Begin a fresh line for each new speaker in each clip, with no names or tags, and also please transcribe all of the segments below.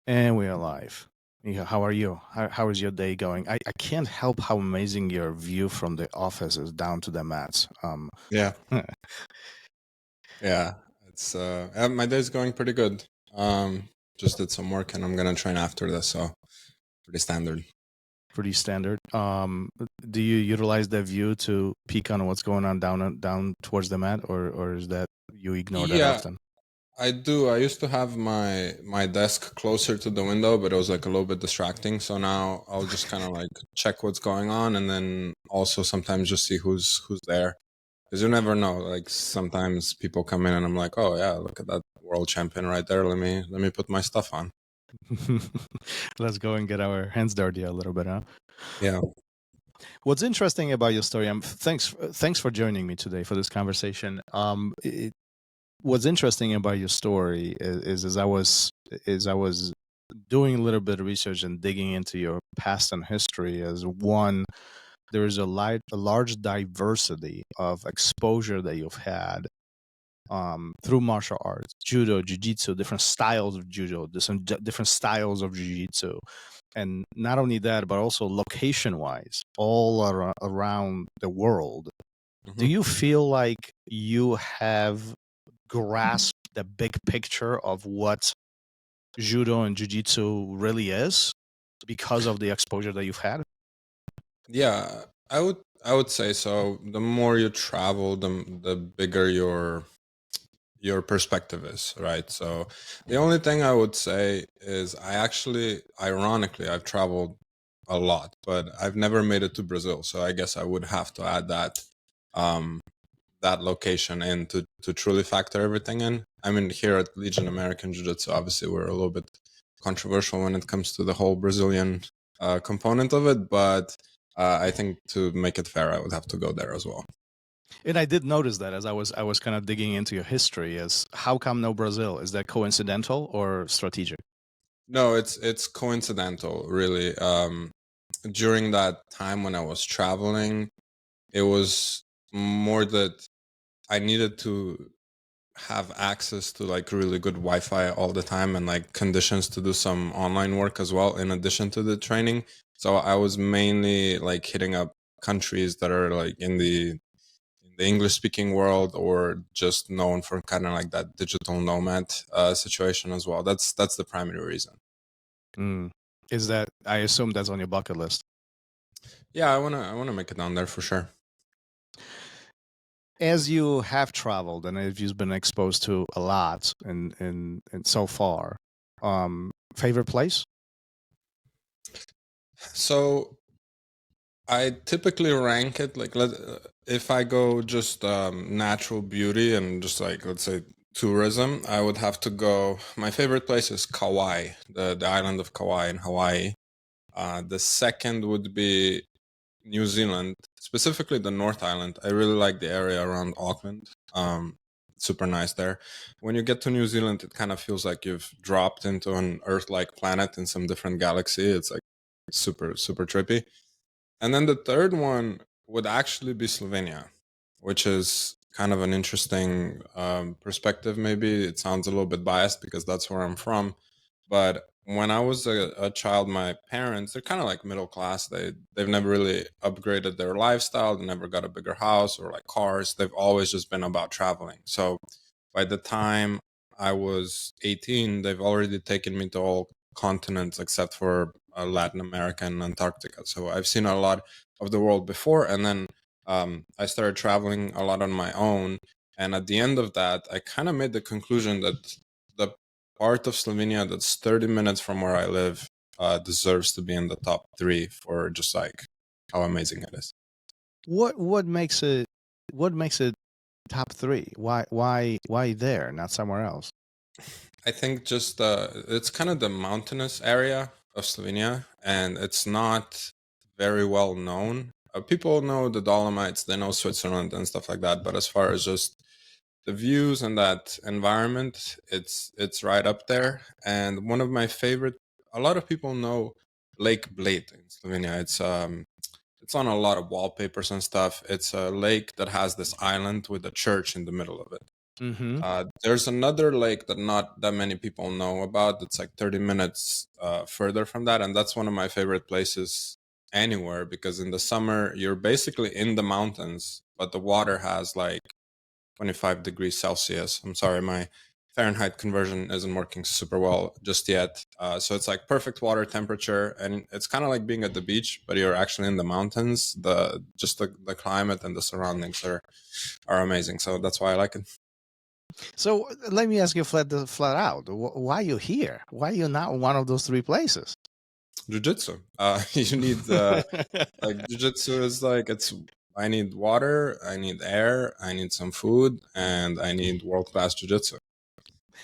And we are live. Miha, how are you? How is your day going? I can't help how amazing your view from the office is down to the mats.
Yeah, yeah. It's my day's going pretty good. Just did some work and I'm gonna train after this, so pretty standard.
Pretty standard. Do you utilize that view to peek on what's going on down towards the mat, or is that you ignore that
Yeah,
often?
I do. I used to have my desk closer to the window, but it was like a little bit distracting. So now I'll just kind of like check what's going on, and then also sometimes just see who's there, because you never know. Like sometimes people come in and I'm like, oh yeah, look at that world champion right there. Let me put my stuff on.
Let's go and get our hands dirty a little bit, huh?
Yeah.
What's interesting about your story? Thanks for joining me today for this conversation. What's interesting about your story is as I was doing a little bit of research and digging into your past and history, as one, there is a large diversity of exposure that you've had through martial arts, judo, jiu-jitsu, different styles of judo, different styles of jiu-jitsu. And not only that, but also location-wise, all around the world. Do you feel like you have grasped the big picture of what judo and jiu-jitsu really is because of the exposure that you've had?
Yeah, I would say so. The more you travel, the bigger your perspective is, right? So the only thing I would say is ironically, I've traveled a lot, but I've never made it to Brazil. So I guess I would have to add um, that location in to truly factor everything in. I mean, here at Legion American Jiu-Jitsu, obviously we're a little bit controversial when it comes to the whole Brazilian component of it, but I think to make it fair, I would have to go there as well.
And I did notice that as I was kind of digging into your history, as how come no Brazil? Is that coincidental or strategic?
No, it's coincidental, really. During that time when I was traveling, it was more that I needed to have access to like really good Wi-Fi all the time and like conditions to do some online work as well in addition to the training. So I was mainly like hitting up countries that are like in the English speaking world or just known for kind of like that digital nomad situation as well. That's the primary reason.
Is that, I assume that's on your bucket list?
Yeah, I wanna make it down there for sure.
As you have traveled and as you've been exposed to a lot in so far, favorite place?
So I typically rank it like if I go just natural beauty and just like let's say tourism, I would have to go. My favorite place is Kauai, the island of Kauai in Hawaii. The second would be New Zealand, specifically the North Island. I really like the area around Auckland. Super nice there. When you get to New Zealand, it kind of feels like you've dropped into an Earth-like planet in some different galaxy. It's like super trippy. And then the third one would actually be Slovenia, which is kind of an interesting perspective. Maybe it sounds a little bit biased because that's where I'm from. But when I was a child, my parents, they're kind of like middle class. They've never really upgraded their lifestyle. They never got a bigger house or like cars. They've always just been about traveling. So by the time I was 18, they've already taken me to all continents except for Latin America and Antarctica. So I've seen a lot of the world before. And then I started traveling a lot on my own. And at the end of that, I kind of made the conclusion that the part of Slovenia that's 30 minutes from where I live deserves to be in the top 3 for just like how amazing it is.
What makes it top 3? Why there, not somewhere else?
I think just it's kind of the mountainous area of Slovenia, and it's not very well known. People know the Dolomites, they know Switzerland and stuff like that, but as far as just the views and that environment, it's right up there. And one of my favorite, a lot of people know Lake Bled in Slovenia. It's on a lot of wallpapers and stuff. It's a lake that has this island with a church in the middle of it.
Mm-hmm.
There's another lake that not that many people know about. It's like 30 minutes further from that, and that's one of my favorite places anywhere, because in the summer you're basically in the mountains, but the water has like 25 degrees Celsius. I'm sorry, my Fahrenheit conversion isn't working super well just yet. So it's like perfect water temperature, and it's kind of like being at the beach, but you're actually in the mountains. The climate and the surroundings are amazing. So that's why I like it.
So let me ask you flat out, why are you here? Why are you not in one of those three places?
Jiu-Jitsu. You need like jiu-jitsu is like I need water, I need air, I need some food, and I need world-class jiu-jitsu.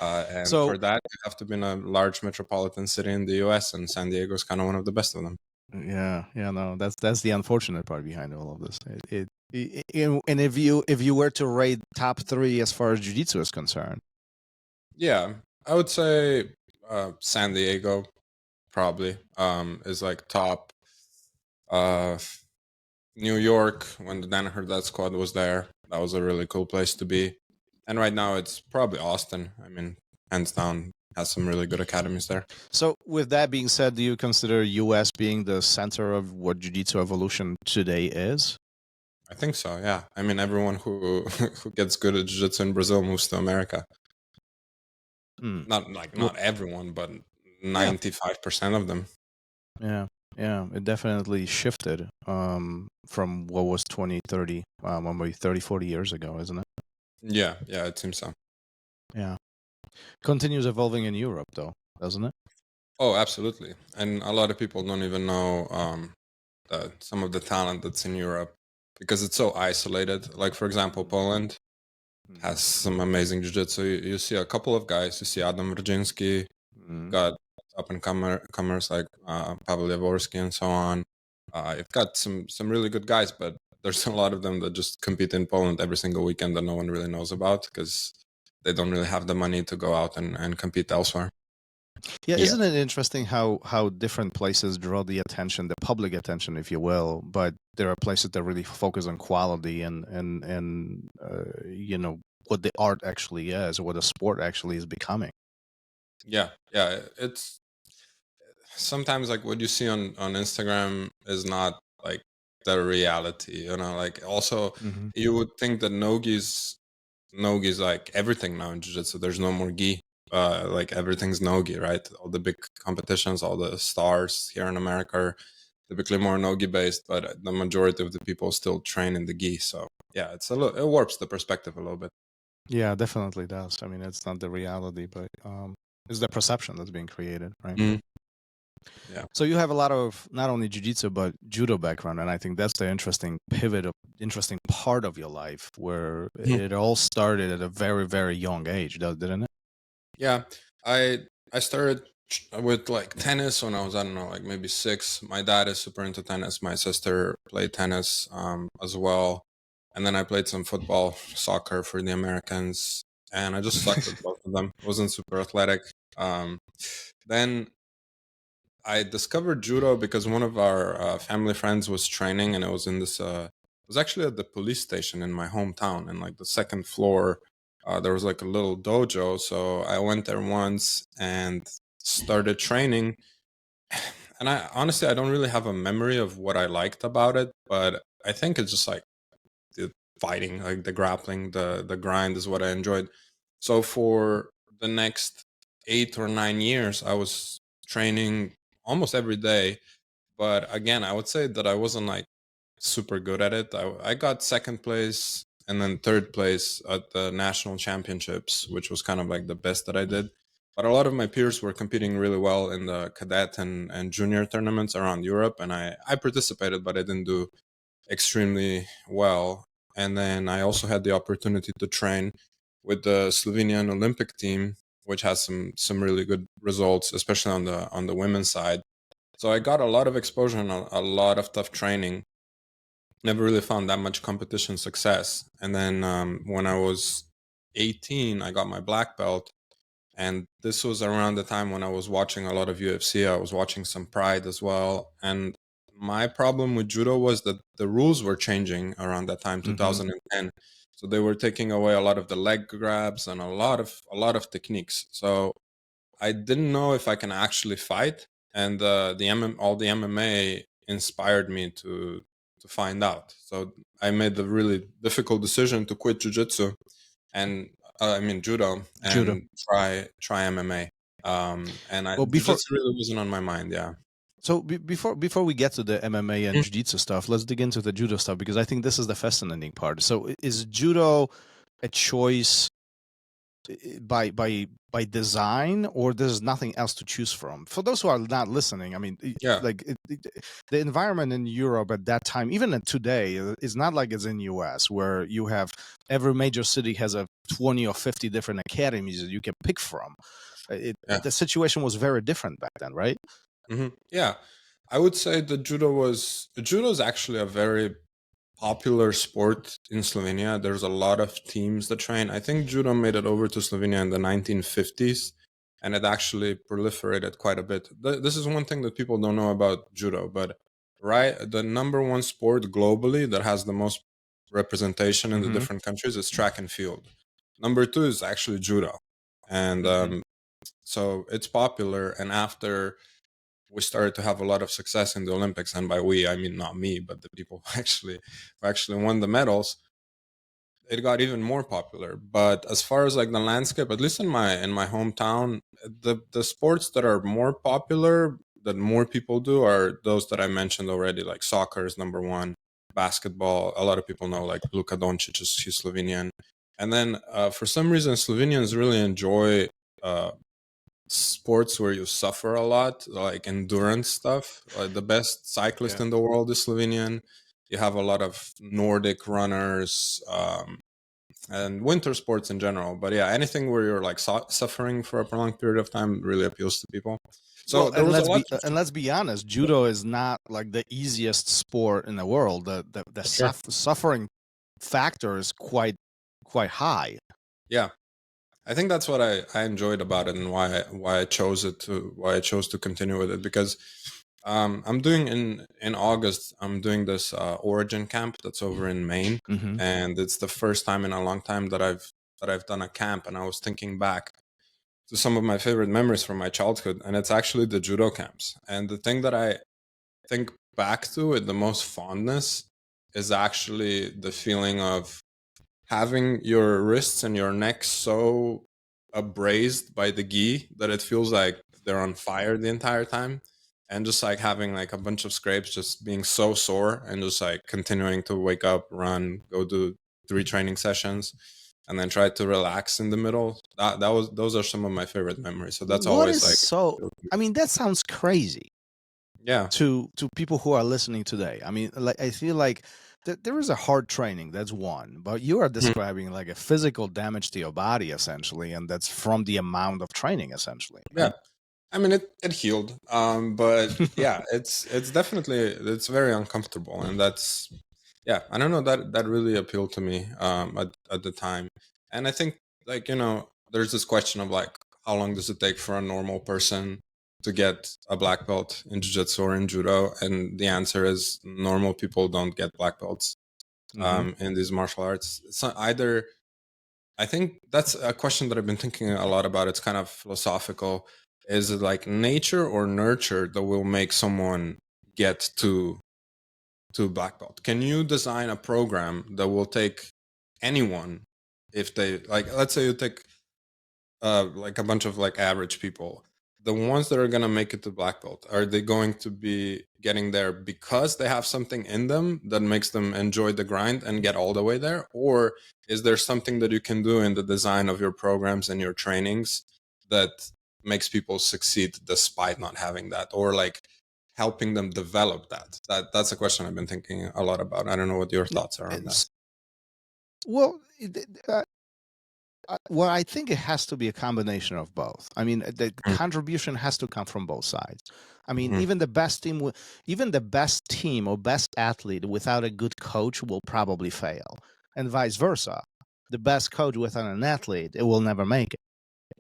And
So
for that, you have to be in a large metropolitan city in the US, and San Diego is kind of one of the best of them.
yeah, no, that's the unfortunate part behind all of this. And if you were to rate top three as far as jiu-jitsu is concerned,
Yeah, I would say San Diego probably is like top. Uh, New York, when the Danaher Death Squad was there, that was a really cool place to be. And right now it's probably Austin. I mean, hands down, has some really good academies there.
so with that being said, do you consider U.S. being the center of what jiu-jitsu evolution today is?
I think so, yeah. I mean, everyone who who gets good at jiu-jitsu in Brazil moves to America. Not everyone, but 95% of them.
Yeah, it definitely shifted from what was 20, 30, maybe 30, 40 years ago, isn't it?
Yeah, it seems so.
Yeah. Continues evolving in Europe, though, doesn't it?
Oh, absolutely. And a lot of people don't even know some of the talent that's in Europe because it's so isolated. Like, for example, Poland has some amazing jiu-jitsu. You see a couple of guys. You see Adam Rudzinski, got up-and-comers like Pavel Jaworski and so on. You've got some really good guys, but there's a lot of them that just compete in Poland every single weekend that no one really knows about because they don't really have the money to go out and compete elsewhere.
Yeah, isn't it interesting how different places draw the attention, the public attention, if you will, but there are places that really focus on quality and you know what the art actually is, or what the sport actually is becoming.
Yeah, it's sometimes like what you see on Instagram is not like the reality, like also you would think that nogi's like everything now in jiu-jitsu. There's no more gi, like everything's nogi, right? All the big competitions, all the stars here in America are typically more nogi based, but the majority of the people still train in the gi. So yeah, it warps the perspective a little bit.
Yeah, definitely does. I mean, it's not the reality, but it's the perception that's being created, right?
Yeah.
So you have a lot of not only jiu-jitsu but judo background, and I think that's the interesting part of your life where it all started at a very, very young age, didn't it?
Yeah, I started with like tennis when I was, I don't know, like maybe 6. My dad is super into tennis. My sister played tennis as well, and then I played some football, soccer for the Americans, and I just sucked at both of them. Wasn't super athletic. Then I discovered judo because one of our family friends was training, and it was in this. It was actually at the police station in my hometown, and like the second floor, there was like a little dojo. So I went there once and started training. And I honestly, I don't really have a memory of what I liked about it, but I think it's just like the fighting, like the grappling, the grind is what I enjoyed. So for the next 8 or 9 years, I was training almost every day. But again, I would say that I wasn't like super good at it. I got second place and then third place at the national championships, which was kind of like the best that I did. But a lot of my peers were competing really well in the cadet and junior tournaments around Europe. And I participated, but I didn't do extremely well. And then I also had the opportunity to train with the Slovenian Olympic team, which has some really good results, especially on the women's side. So I got a lot of exposure and a lot of tough training. Never really found that much competition success. And then when I was 18, I got my black belt. And this was around the time when I was watching a lot of UFC. I was watching some Pride as well. And my problem with judo was that the rules were changing around that time, 2010. So they were taking away a lot of the leg grabs and a lot of techniques. So I didn't know if I can actually fight, and all the MMA inspired me to find out. So I made the really difficult decision to quit jiu-jitsu and judo,
Judo.
and try MMA. And
Well,
jiu-jitsu really wasn't on my mind. Yeah.
So before we get to the MMA and jiu-jitsu stuff, let's dig into the judo stuff, because I think this is the fascinating part. So is judo a choice by design, or there's nothing else to choose from? For those who are not listening, I mean,
Yeah.
the environment in Europe at that time, even today, is not like it's in US, where you have every major city has a 20 or 50 different academies that you can pick from. The situation was very different back then, right?
Yeah, I would say the judo is actually a very popular sport in Slovenia. There's a lot of teams that train. I think judo made it over to Slovenia in the 1950s, and it actually proliferated quite a bit. This is one thing that people don't know about judo, but the number one sport globally that has the most representation in the different countries is track and field. Number two is actually judo, and so it's popular. And after we started to have a lot of success in the Olympics, and by we, I mean not me, but the people who actually won the medals, it got even more popular. But as far as like the landscape, at least in my hometown, the sports that are more popular, that more people do, are those that I mentioned already. Like soccer is number one, basketball. A lot of people know, like Luka Doncic, he's Slovenian. And then for some reason, Slovenians really enjoy sports where you suffer a lot, like endurance stuff. Like the best cyclist in the world is Slovenian. You have a lot of Nordic runners, and winter sports in general. But yeah, anything where you're like suffering for a prolonged period of time really appeals to people. So
let's be honest, judo is not like the easiest sport in the world. The suffering factor is quite high.
Yeah, I think that's what I enjoyed about it, and why I chose to continue with it, because I'm doing in August, I'm doing this Origin camp that's over in Maine, and it's the first time in a long time that I've done a camp. And I was thinking back to some of my favorite memories from my childhood, and it's actually the judo camps. And the thing that I think back to with the most fondness is actually the feeling of having your wrists and your neck so abrased by the gi that it feels like they're on fire the entire time, and just like having like a bunch of scrapes, just being so sore, and just like continuing to wake up, run, go do 3 training sessions, and then try to relax in the middle. Those are some of my favorite memories. So that's always like,
so I mean, that sounds crazy.
Yeah.
To people who are listening today. I mean, like, I feel like there is a hard training, that's one, but you are describing like a physical damage to your body essentially, and that's from the amount of training essentially.
Right? Yeah, I mean it healed, but yeah, it's definitely, it's very uncomfortable, and that's, yeah, I don't know, that really appealed to me at the time. And I think, like, there's this question of like, how long does it take for a normal person to get a black belt in jiu-jitsu or in judo? And the answer is, normal people don't get black belts in these martial arts. It's not either. I think that's a question that I've been thinking a lot about. It's kind of philosophical. Is it like nature or nurture that will make someone get to black belt? Can you design a program that will take anyone, if they, like, let's say you take like a bunch of like average people, the ones that are going to make it to black belt, are they going to be getting there because they have something in them that makes them enjoy the grind and get all the way there? Or is there something that you can do in the design of your programs and your trainings that makes people succeed despite not having that, or like helping them develop that? That's a question I've been thinking a lot about. I don't know what your thoughts are on that.
Well, well, I think it has to be a combination of both. I mean, the contribution has to come from both sides. I mean, even the best team or best athlete without a good coach will probably fail, and vice versa. The best coach without an athlete, it will never make it.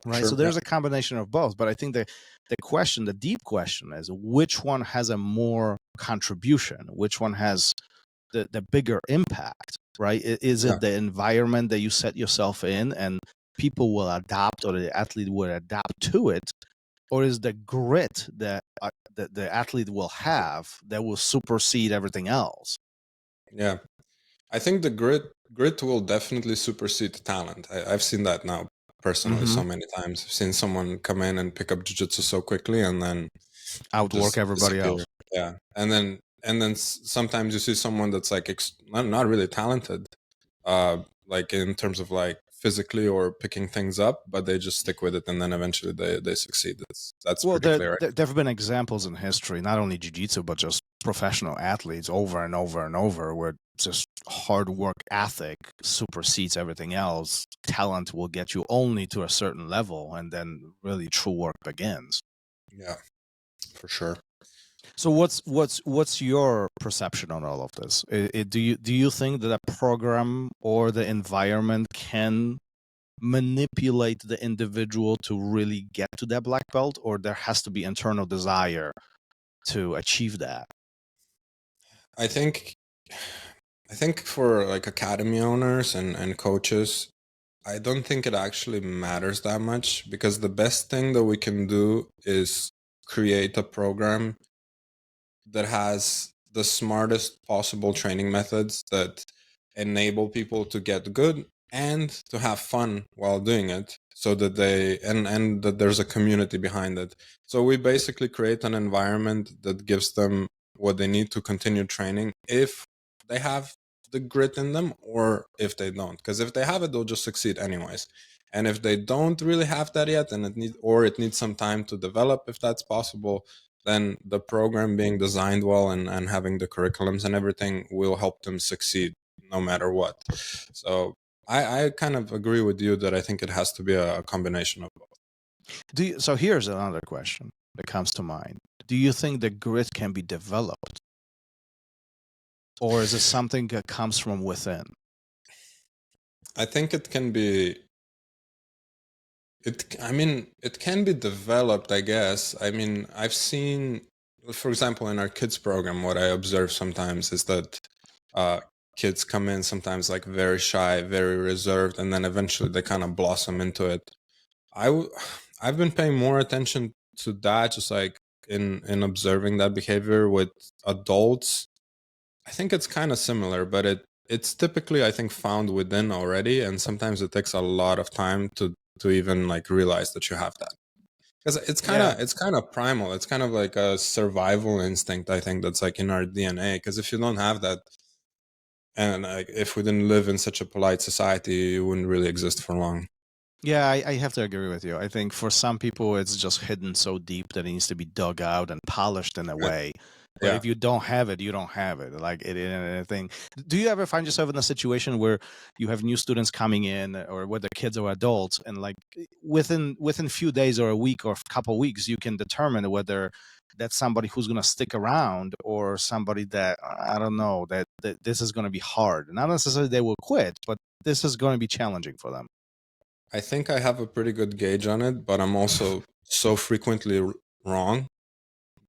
Right.
Sure,
so there's a combination of both. But I think the deep question is, which one has a more contribution? Which one has the bigger impact? right? Is
Yeah.
it the environment that you set yourself in and people will adapt, or the athlete will adapt to it? Or is the grit that the athlete will have that will supersede everything else?
Yeah. I think the grit will definitely supersede talent. I've seen that now personally
Mm-hmm.
so many times. I've seen someone come in and pick up jiu-jitsu so quickly and then
Outwork
just
everybody
disappear.
else.
Yeah. And then sometimes you see someone that's like not really talented, like in terms of like physically or picking things up, but they just stick with it and then eventually they succeed. That's
Well,
pretty clear.
there have been examples in history, not only jiu-jitsu, but just professional athletes over and over and over, where just hard work ethic supersedes everything else. Talent will get you only to a certain level, and then really true work begins.
Yeah, for sure.
So what's your perception on all of this? Do you think that a program or the environment can manipulate the individual to really get to that black belt, or there has to be internal desire to achieve that?
I think for like academy owners and coaches, I don't think it actually matters that much, because the best thing that we can do is create a program that has the smartest possible training methods that enable people to get good and to have fun while doing it, so that they and that there's a community behind it. So we basically create an environment that gives them what they need to continue training, if they have the grit in them or if they don't, because if they have it, they'll just succeed anyways. And if they don't really have that yet, and it needs some time to develop, if that's possible, then the program being designed well and having the curriculums and everything will help them succeed no matter what. So I kind of agree with you that I think it has to be a combination of both.
So here's another question that comes to mind. Do you think the grit can be developed, or is it something that comes from within?
I think it can be. It can be developed, I guess. I mean, I've seen, for example, in our kids program, what I observe sometimes is that uh, kids come in sometimes like very shy, very reserved, and then eventually they kind of blossom into it. I've been paying more attention to that, just like in observing that behavior with adults. I think it's kind of similar, but it's typically, I think, found within already, and sometimes it takes a lot of time to even like realize that you have that, because it's kind of primal. It's kind of like a survival instinct, I think, that's like in our DNA. Because if you don't have that, and like if we didn't live in such a polite society, you wouldn't really exist for long.
Yeah, I have to agree with you. I think for some people, it's just hidden so deep that it needs to be dug out and polished in a
Yeah.
way. But
Yeah.
if you don't have it, you don't have it. Like anything. Do you ever find yourself in a situation where you have new students coming in, or whether kids or adults, and like within few days or a week or a couple weeks, you can determine whether that's somebody who's going to stick around, or somebody that, I don't know, that this is going to be hard. Not necessarily they will quit, but this is going to be challenging for them.
I think I have a pretty good gauge on it, but I'm also so frequently wrong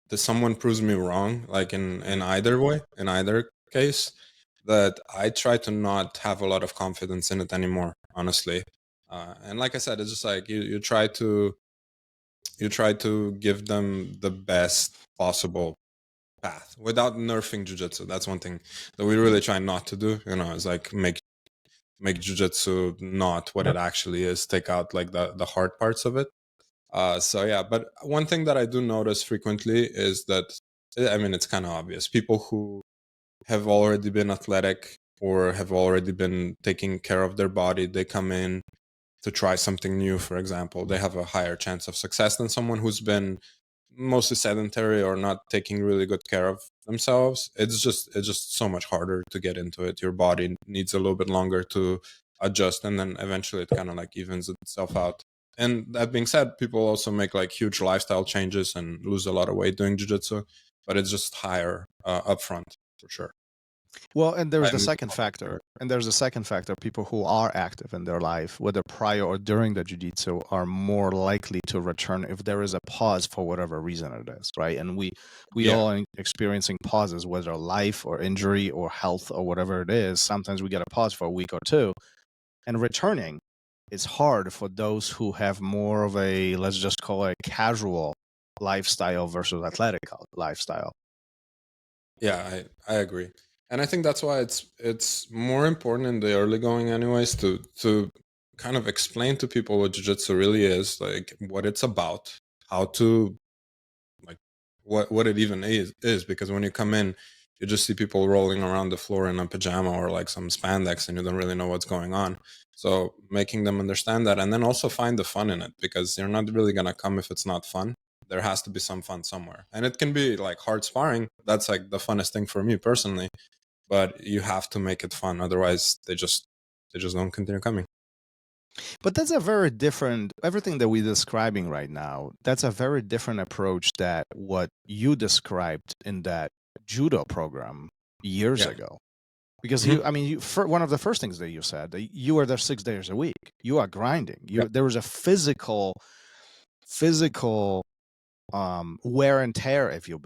that someone proves me wrong, like in either way, in either case, that I try to not have a lot of confidence in it anymore, honestly. And like I said, it's just like you try to give them the best possible path without nerfing jujitsu. That's one thing that we really try not to do. Is like make jujitsu not what it actually is. Take out like the hard parts of it. So yeah, but one thing that I do notice frequently is that, I mean, it's kind of obvious. People who have already been athletic or have already been taking care of their body, they come in to try something new, for example, they have a higher chance of success than someone who's been mostly sedentary or not taking really good care of themselves. It's just so much harder to get into it. Your body needs a little bit longer to adjust, and then eventually it kind of like evens itself out. And that being said, people also make like huge lifestyle changes and lose a lot of weight doing jiu-jitsu, but it's just higher upfront for sure.
Well, and there's the
I'm
second factor. And there's the second factor. People who are active in their life, whether prior or during the jiu-jitsu, are more likely to return if there is a pause for whatever reason it is, right? And we
yeah.
all experiencing pauses, whether life or injury or health or whatever it is. Sometimes we get a pause for a week or two. And returning is hard for those who have more of a, let's just call it, casual lifestyle versus athletic lifestyle.
Yeah, I agree. And I think that's why it's more important in the early going anyways to kind of explain to people what jiu-jitsu really is, like what it's about, how to, like, what it even is because when you come in, you just see people rolling around the floor in a pajama or like some spandex and you don't really know what's going on. So making them understand that, and then also find the fun in it, because you're not really going to come if it's not fun. There has to be some fun somewhere, and it can be like hard sparring. That's like the funnest thing for me personally, but you have to make it fun, otherwise they just don't continue coming.
But that's a very different, everything that we're describing right now, that's a very different approach that what you described in that judo program years ago. Because you, I mean, one of the first things that you said, that you were there 6 days a week. You are grinding. There was a physical wear and tear, if you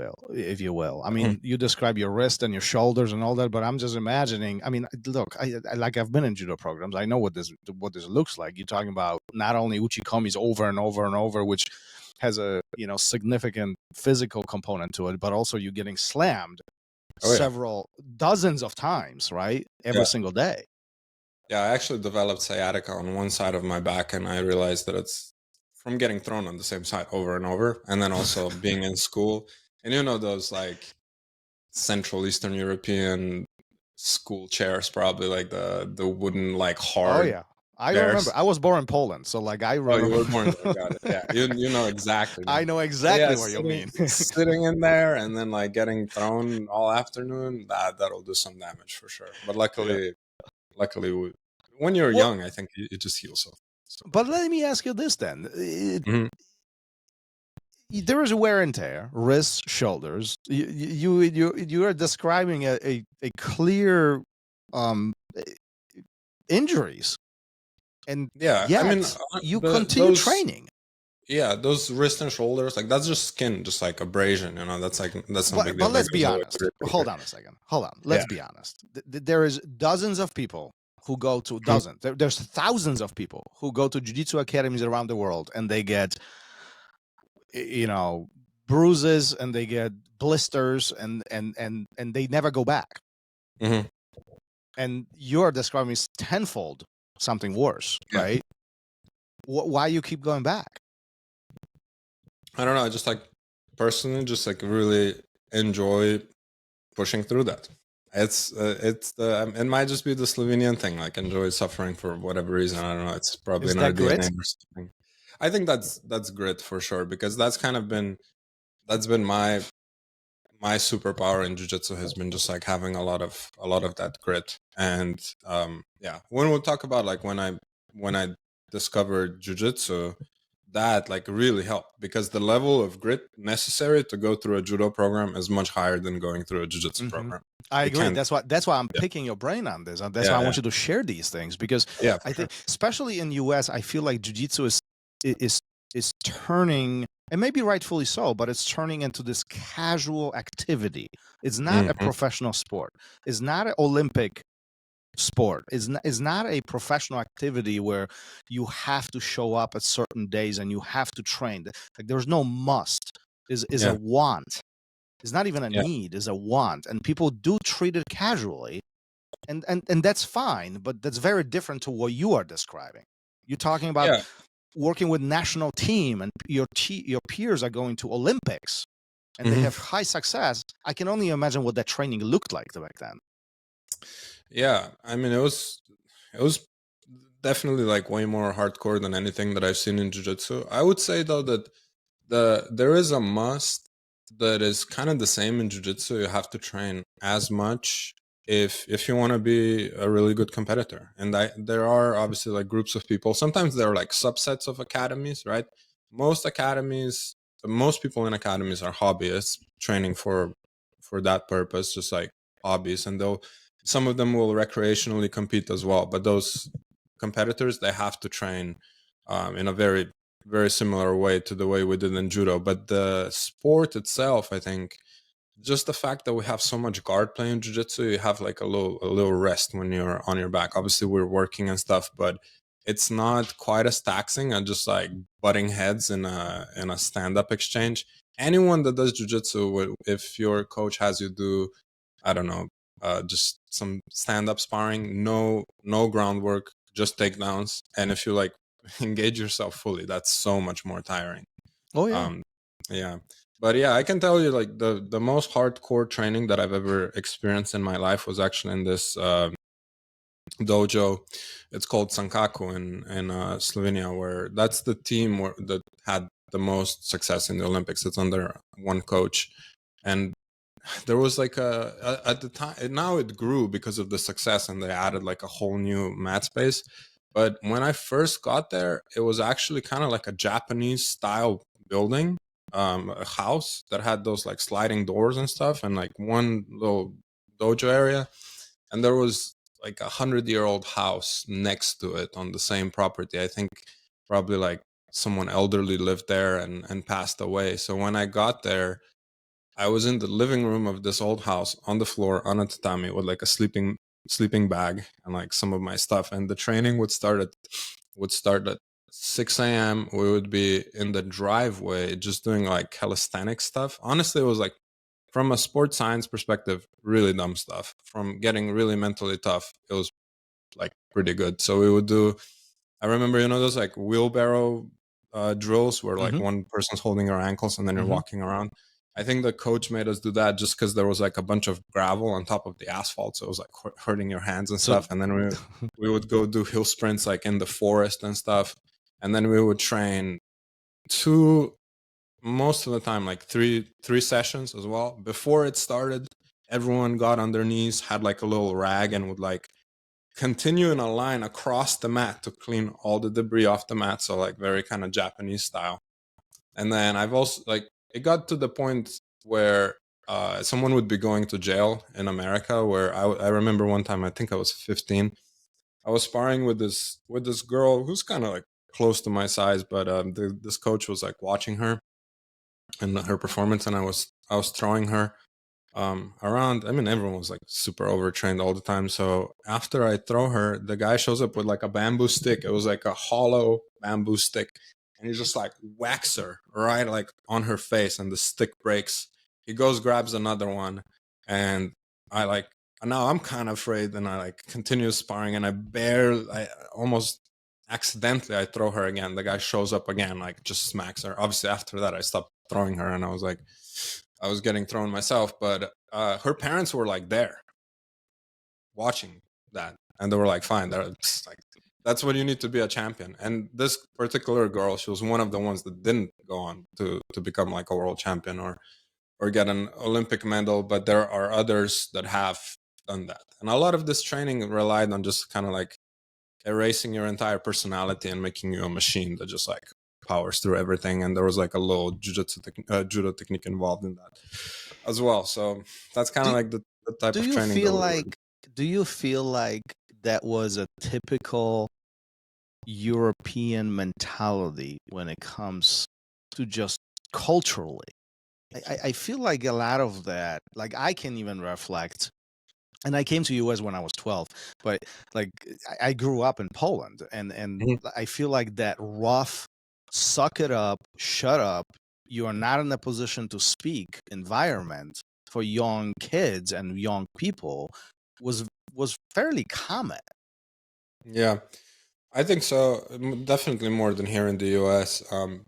will. I mean, you describe your wrist and your shoulders and all that, but I'm just imagining. I mean, look, I've been in judo programs. I know what this looks like. You're talking about not only uchikomis over and over and over, which has a significant physical component to it, but also you getting slammed several dozens of times, right? Every single day.
Yeah, I actually developed sciatica on one side of my back, and I realized that it's from getting thrown on the same side over and over, and then also being in school. And those like Central Eastern European school chairs, probably like the wooden, like hard.
Oh yeah, I remember. I was born in Poland, so like I remember.
Oh, you were born there. Got it. Yeah, you know exactly.
I know exactly what you mean.
Sitting in there and then like getting thrown all afternoon, that'll do some damage for sure. But luckily, when you're young, I think it just heals. So.
But let me ask you this then. There is a wear and tear, wrists, shoulders. You are describing a clear injuries, and
I mean,
you continue training.
Yeah, those wrists and shoulders, like that's just skin, just like abrasion. That's not big deal.
But let's be honest. Hold on a second. Hold on. Let's be honest. There is dozens of people who go to There's thousands of people who go to jiu-jitsu academies around the world, and they get bruises and they get blisters and they never go back. And you're describing tenfold something worse, right? Why you keep going back?
I don't know. I just personally really enjoy pushing through that. It might just be the Slovenian thing. Like, enjoy suffering for whatever reason. I don't know. It's probably in our DNA or something. I think that's grit for sure, because that's been my superpower in jiu-jitsu has been just like having a lot of that grit. And when we talk about like when I discovered jiu-jitsu, that like really helped, because the level of grit necessary to go through a judo program is much higher than going through a jiu-jitsu program.
I agree. That's why I'm picking your brain on this. That's why I want you to share these things, because I think, especially in the US, I feel like jiu-jitsu is turning, and maybe rightfully so, but it's turning into this casual activity. It's not a professional sport. It's not an Olympic sport. Is not a professional activity where you have to show up at certain days and you have to train. Like, there's no must. Is a want. It's not even a need. Is a want, and people do treat it casually, and that's fine. But that's very different to what you are describing. You're talking about working with national team, and your peers are going to Olympics, and they have high success. I can only imagine what that training looked like back then.
Yeah, I mean, it was definitely like way more hardcore than anything that I've seen in jiu-jitsu. I would say though that there is a must that is kind of the same in jiu-jitsu. You have to train as much if you want to be a really good competitor. And there are obviously like groups of people. Sometimes there are like subsets of academies, right? Most people in academies are hobbyists training for that purpose, just like hobbies, and some of them will recreationally compete as well. But those competitors, they have to train in a very, very similar way to the way we did in judo. But the sport itself, I think, just the fact that we have so much guard play in jiu-jitsu, you have like a little rest when you're on your back. Obviously we're working and stuff, but it's not quite as taxing and just like butting heads in a stand-up exchange. Anyone that does jiu-jitsu, if your coach has you do, I don't know, just some stand-up sparring, no groundwork, just takedowns, and if you like engage yourself fully, that's so much more tiring.
Oh yeah.
Yeah. But yeah, I can tell you like the most hardcore training that I've ever experienced in my life was actually in this dojo. It's called Sankaku in Slovenia, where that's the team that had the most success in the Olympics. It's under one coach, and there was like at the time, now it grew because of the success, and they added like a whole new mat space. But when I first got there, it was actually kind of like a Japanese style building, a house that had those like sliding doors and stuff, and like one little dojo area, and there was like 100-year-old house next to it on the same property. I think probably like someone elderly lived there and passed away. So when I got there, I was in the living room of this old house on the floor on a tatami with like a sleeping bag and like some of my stuff. And the training would start at 6 a.m. We would be in the driveway just doing like calisthenics stuff. Honestly, it was like, from a sports science perspective, really dumb stuff. From getting really mentally tough, it was like pretty good. So we would do, I remember, those like wheelbarrow drills where like one person's holding your ankles and then you're walking around. I think the coach made us do that just because there was like a bunch of gravel on top of the asphalt, so it was like hurting your hands and stuff. And then we would go do hill sprints like in the forest and stuff. And then we would train most of the time like three sessions as well. Before it started, everyone got on their knees, had like a little rag, and would like continue in a line across the mat to clean all the debris off the mat. So like very kind of Japanese style. And then I've also like, it got to the point where someone would be going to jail in America, where I remember one time, I think I was 15, I was sparring with this girl who's kind of like close to my size, but this coach was like watching her and her performance, and I was throwing her around. I mean, everyone was like super overtrained all the time. So after I throw her, the guy shows up with like a bamboo stick. It was like a hollow bamboo stick, and he just like whacks her right like on her face, and the stick breaks. He goes, grabs another one, and now I'm kind of afraid, and I like continue sparring, and I almost accidentally I throw her again. The guy shows up again, like just smacks her. Obviously after that I stopped throwing her, and I was getting thrown myself, but her parents were like there watching that, and they were like, fine, that's what you need to be a champion. And this particular girl, she was one of the ones that didn't go on to become like a world champion or get an Olympic medal, but there are others that have done that. And a lot of this training relied on just kind of like erasing your entire personality and making you a machine that just like powers through everything. And there was like a little judo technique involved in that as well. So that's kind of like the type of training.
Do you feel like that was a typical European mentality when it comes to just culturally? I feel like a lot of that, like I can even reflect, and I came to US when I was 12, but like I grew up in Poland, and I feel like that rough, suck it up, shut up, you are not in a position to speak environment for young kids and young people was fairly common.
Yeah, I think so. Definitely more than here in the US.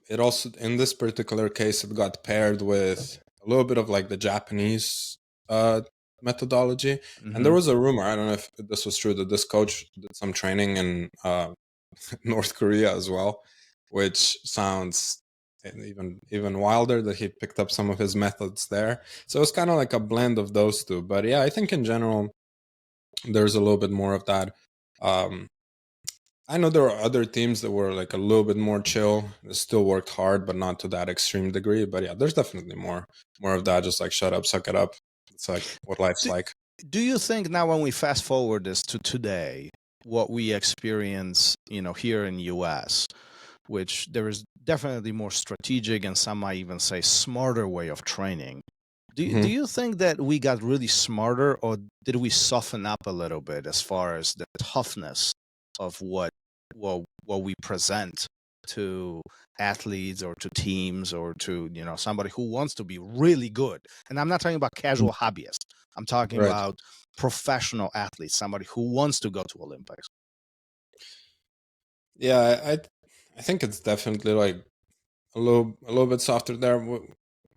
It also, in this particular case, it got paired with a little bit of like the Japanese methodology. And there was a rumor, I don't know if this was true, that this coach did some training in North Korea as well, which sounds even wilder, that he picked up some of his methods there. So it's kind of like a blend of those two. But yeah, I think in general, there's a little bit more of that. I know there are other teams that were like a little bit more chill. They still worked hard, but not to that extreme degree. But yeah, there's definitely more of that. Just like shut up, suck it up. It's like what life's like.
Do you think now, when we fast forward this to today, what we experience, here in U.S., which there is definitely more strategic and some might even say smarter way of training. Do
Mhm.
you think that we got really smarter, or did we soften up a little bit as far as the toughness of what we present to athletes or to teams or to somebody who wants to be really good? And I'm not talking about casual hobbyists. I'm talking
Right.
about professional athletes, somebody who wants to go to Olympics.
Yeah, I think it's definitely like a little bit softer there.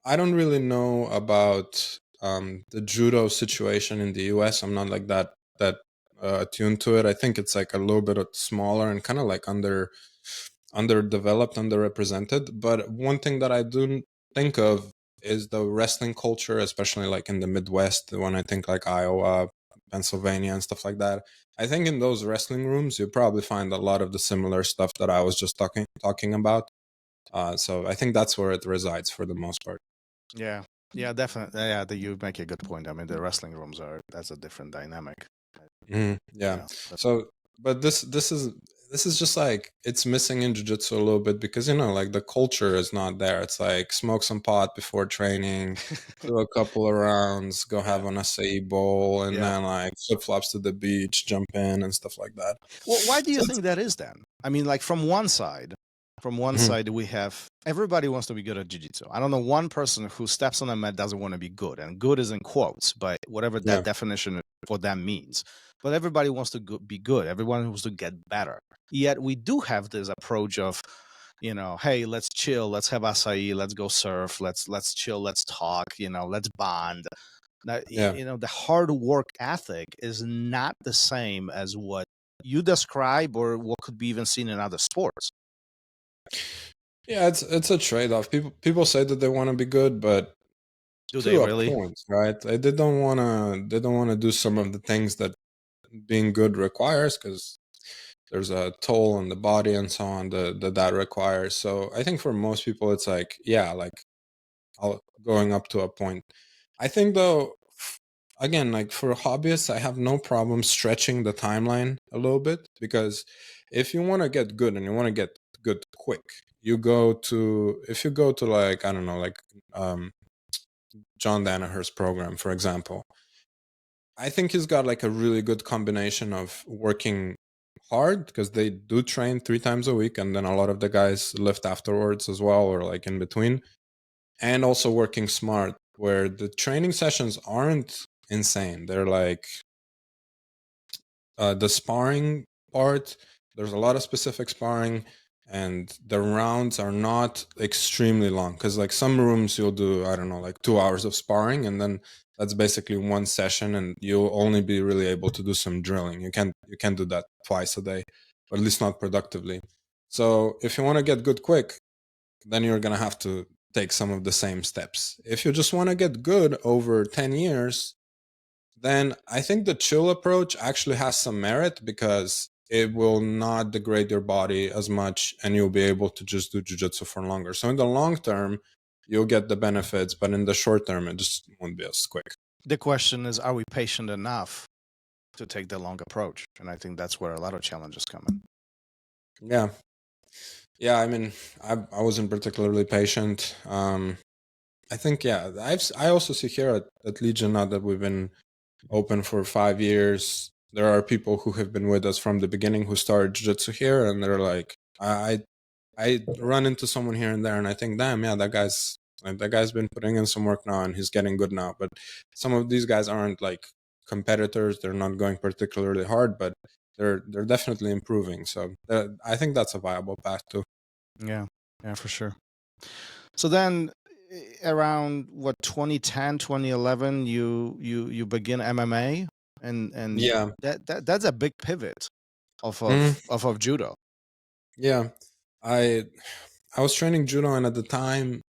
I don't really know about the judo situation in the US. I'm not like that attuned to it. I think it's like a little bit smaller and kind of like underdeveloped, underrepresented. But one thing that I do think of is the wrestling culture, especially like in the Midwest. When I think like Iowa, Pennsylvania, and stuff like that, I think in those wrestling rooms you probably find a lot of the similar stuff that I was just talking about. So I think that's where it resides for the most part.
Yeah, definitely. Yeah, you make a good point. I mean, the wrestling rooms that's a different dynamic.
Yeah.
Yeah,
So, but this is just like it's missing in jiu-jitsu a little bit because like the culture is not there. It's like smoke some pot before training, do a couple of rounds, go have
yeah,
an acai bowl, and
yeah.
then like flip flops to the beach, jump in, and stuff like that.
Well, why do you
So
think that is then? I mean, like from one
Mhm.
side we have everybody wants to be good at jiu-jitsu. I don't know one person who steps on a mat doesn't want to be good, and good is in quotes, but whatever that
Yeah,
definition for them means. But everybody wants to be good. Everyone wants to get better. Yet we do have this approach of, hey, let's chill, let's have acai, let's go surf, let's chill, let's talk, let's bond. Now,
yeah.
the hard work ethic is not the same as what you describe or what could be even seen in other sports.
Yeah, it's a trade-off. People say that they want to be good, but
Do they
to a
really?
point, right? Like, they don't want to do some of the things that being good requires because there's a toll on the body and so on that requires. So I think for most people it's like, yeah, like going up to a point. I think though, again, like for hobbyists, I have no problem stretching the timeline a little bit because if you want to get good and you want to get good quick, if you go to like, I don't know, like um John Danaher's program, for example, I think he's got like a really good combination of working hard because they do train 3 times a week, and then a lot of the guys lift afterwards as well, or like in between, and also working smart, where the training sessions aren't insane. They're like the sparring part. There's a lot of specific sparring, and the rounds are not extremely long because like some rooms you'll do, I don't know, like 2 hours of sparring, and then that's basically one session, and you'll only be really able to do some drilling. You can't do that twice a day, or at least not productively. So if you want to get good quick, then you're gonna have to take some of the same steps. If you just want to get good over 10 years, then I think the chill approach actually has some merit because it will not degrade your body as much and you'll be able to just do jujitsu for longer. So in the long term, you'll get the benefits, but in the short term, it just won't be as quick.
The question is, are we patient enough to take the long approach? And I think that's where a lot of challenges come in.
Yeah. Yeah. I mean, I wasn't particularly patient. I think, yeah, I also see here at Legion now that we've been open for 5 years. There are people who have been with us from the beginning who started jiu-jitsu here, and they're like, I run into someone here and there, and I think, damn, yeah, that guy's been putting in some work now, and he's getting good now. But some of these guys aren't like competitors; they're not going particularly hard, but they're definitely improving. So I think that's a viable path too.
Yeah, yeah, for sure. So then around what 2010, 2011, you begin MMA, and
Yeah.
that's a big pivot off
Mhm.
of judo.
Yeah. I I was training judo, and at the time,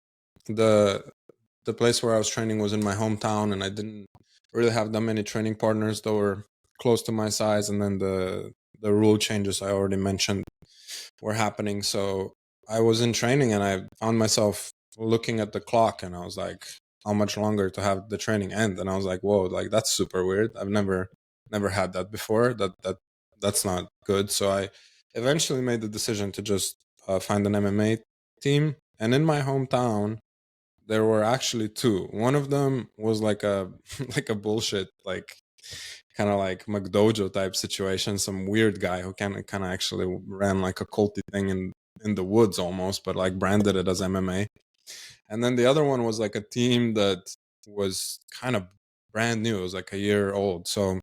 the the place where I was training was in my hometown, and I didn't really have that many training partners that were close to my size. And then the rule changes I already mentioned were happening, so I was in training, and I found myself looking at the clock, and I was like, how much longer to have the training end. And I was like, whoa, like that's super weird. I've never had that before. That's not good. So I eventually made the decision to just find an MMA team. And in my hometown, there were actually two. One of them was like a like a bullshit, like kind of like McDojo type situation. Some weird guy who kind of actually ran like a culty thing in the woods almost, but like branded it as MMA. And then the other one was like a team that was kind of brand new. It was like a year old. So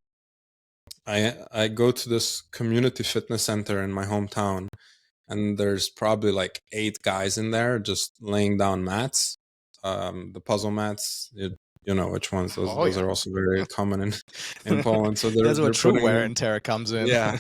I go to this community fitness center in my hometown, and there's probably like 8 guys in there just laying down mats, the puzzle mats. You know which ones. Those are also very common in Poland. So
that's where
they're
true
putting
wear
them,
and tear comes in.
yeah,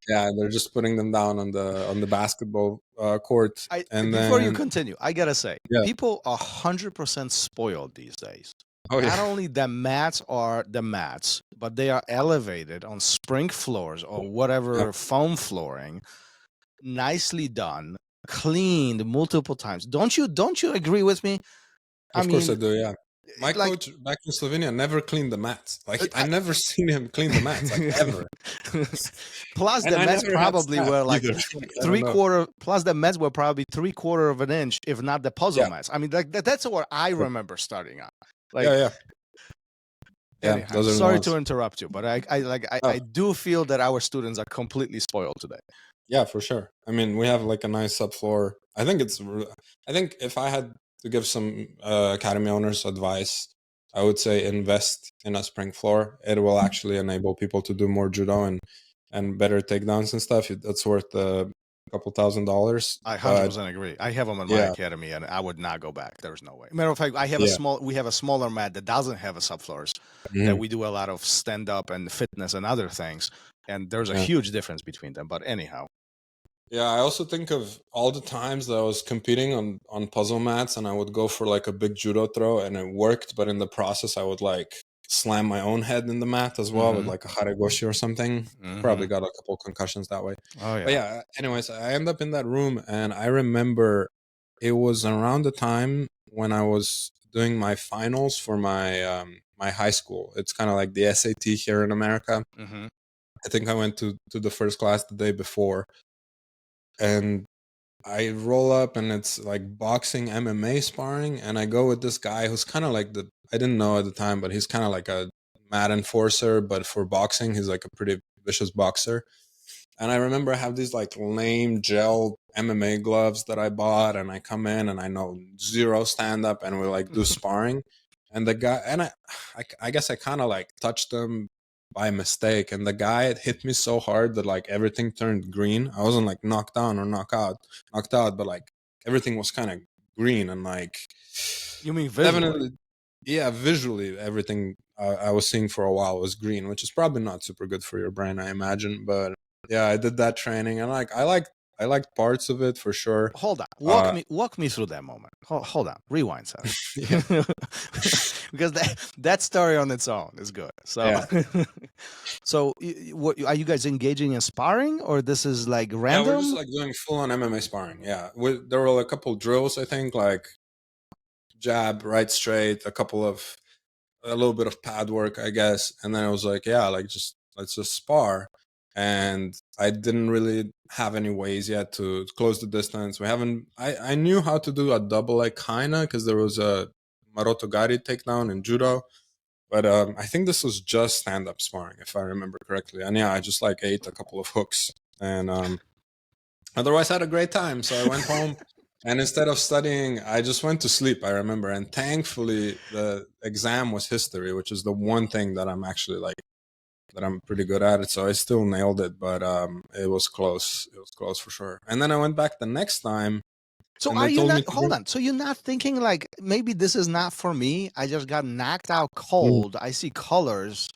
yeah. They're just putting them down on the basketball court. And
before you
then
continue, I gotta say,
yeah,
people are 100% spoiled these days.
oh
Not
yeah,
only the mats are the mats, but they are elevated on spring floors or whatever
yeah.
foam flooring, nicely done, cleaned multiple times. Don't you agree with me? I
Of course I
mean,
do. Yeah. My
like
coach back in Slovenia never cleaned the mats. Like I
I,
never seen him clean the mats, like ever.
plus
And
the
I
Mets
never had
probably
staff
were like
either. Like, I don't
three
know.
quarter. Plus the Mets were probably 3/4 of an inch, if not the puzzle
Yeah.
mats. I mean, like that's what I remember starting out. Like,
Yeah. Yeah. Yeah.
anyhow,
Those are the
sorry to
ones.
interrupt you, but I
Oh,
I do feel that our students are completely spoiled today.
yeah, for sure. I mean, we have like a nice subfloor. I think I think if I had to give some academy owners advice, I would say invest in a spring floor. It will actually enable people to do more judo and better takedowns and stuff. That's worth a couple $1,000.
I
But
100% agree. I have them in my
yeah,
academy, and I would not go back. There's no way. Matter of fact,
yeah.
we have a smaller mat that doesn't have a subfloors. That
Mhm.
we do a lot of stand up and fitness and other things, and there's a
Yeah.
huge difference between them. But anyhow,
Yeah, I also think of all the times that I was competing on puzzle mats, and I would go for like a big judo throw and it worked, but in the process I would like slam my own head in the mat as well with
mm-hmm.
like a haragoshi or something.
Mm-hmm.
Probably got a couple concussions that way.
Oh
But
yeah.
yeah, anyways, I end up in that room and I remember it was around the time when I was doing my finals for my high school. It's kind of like the SAT here in America.
Mm-hmm.
I think I went to the first class the day before, and I roll up and it's like boxing MMA sparring, and I go with this guy who's kind of like I didn't know at the time, but he's kind of like a mad enforcer, but for boxing he's like a pretty vicious boxer. And I remember I have these like lame gel MMA gloves that I bought, and I come in and I know zero stand up, and we like do sparring. And the guy, and I guess I kind of like touched him by mistake, and the guy hit me so hard that like everything turned green. I wasn't like knocked down or knocked out, but like everything was kind of green and like
You mean visually?
definitely, yeah, visually everything I was seeing for a while was green, which is probably not super good for your brain, I imagine. But yeah, I did that training, and like I liked parts of it for sure.
Hold on.
Uh,
Walk me through that moment. Hold on. Rewind, Seth.
yeah,
Because that story on its own is good. So,
yeah,
so what are you guys engaging in sparring, or this is like
yeah. We're just
random?
like doing full on MMA sparring. Yeah, there were a couple drills, I think, like jab, right, straight, a little bit of pad work, I guess, and then I was like, yeah, like just let's just spar. And I didn't really have any ways yet to close the distance. We haven't. I knew how to do a double leg kinda because there was a Marotogari takedown in judo, but I think this was just stand up sparring if I remember correctly. And yeah, I just like ate a couple of hooks, and otherwise had a great time. So I went home. And instead of studying, I just went to sleep, I remember. And thankfully, the exam was history, which is the one thing that I'm actually like, that I'm pretty good at it. So I still nailed it, but it was close. It was close for sure. And then I went back the next time,
So
and
are
they
you
told me
not?
to
Hold
go.
on. So you're not thinking like maybe this is not for me. I just got knocked out
Mm.
cold. I see colors.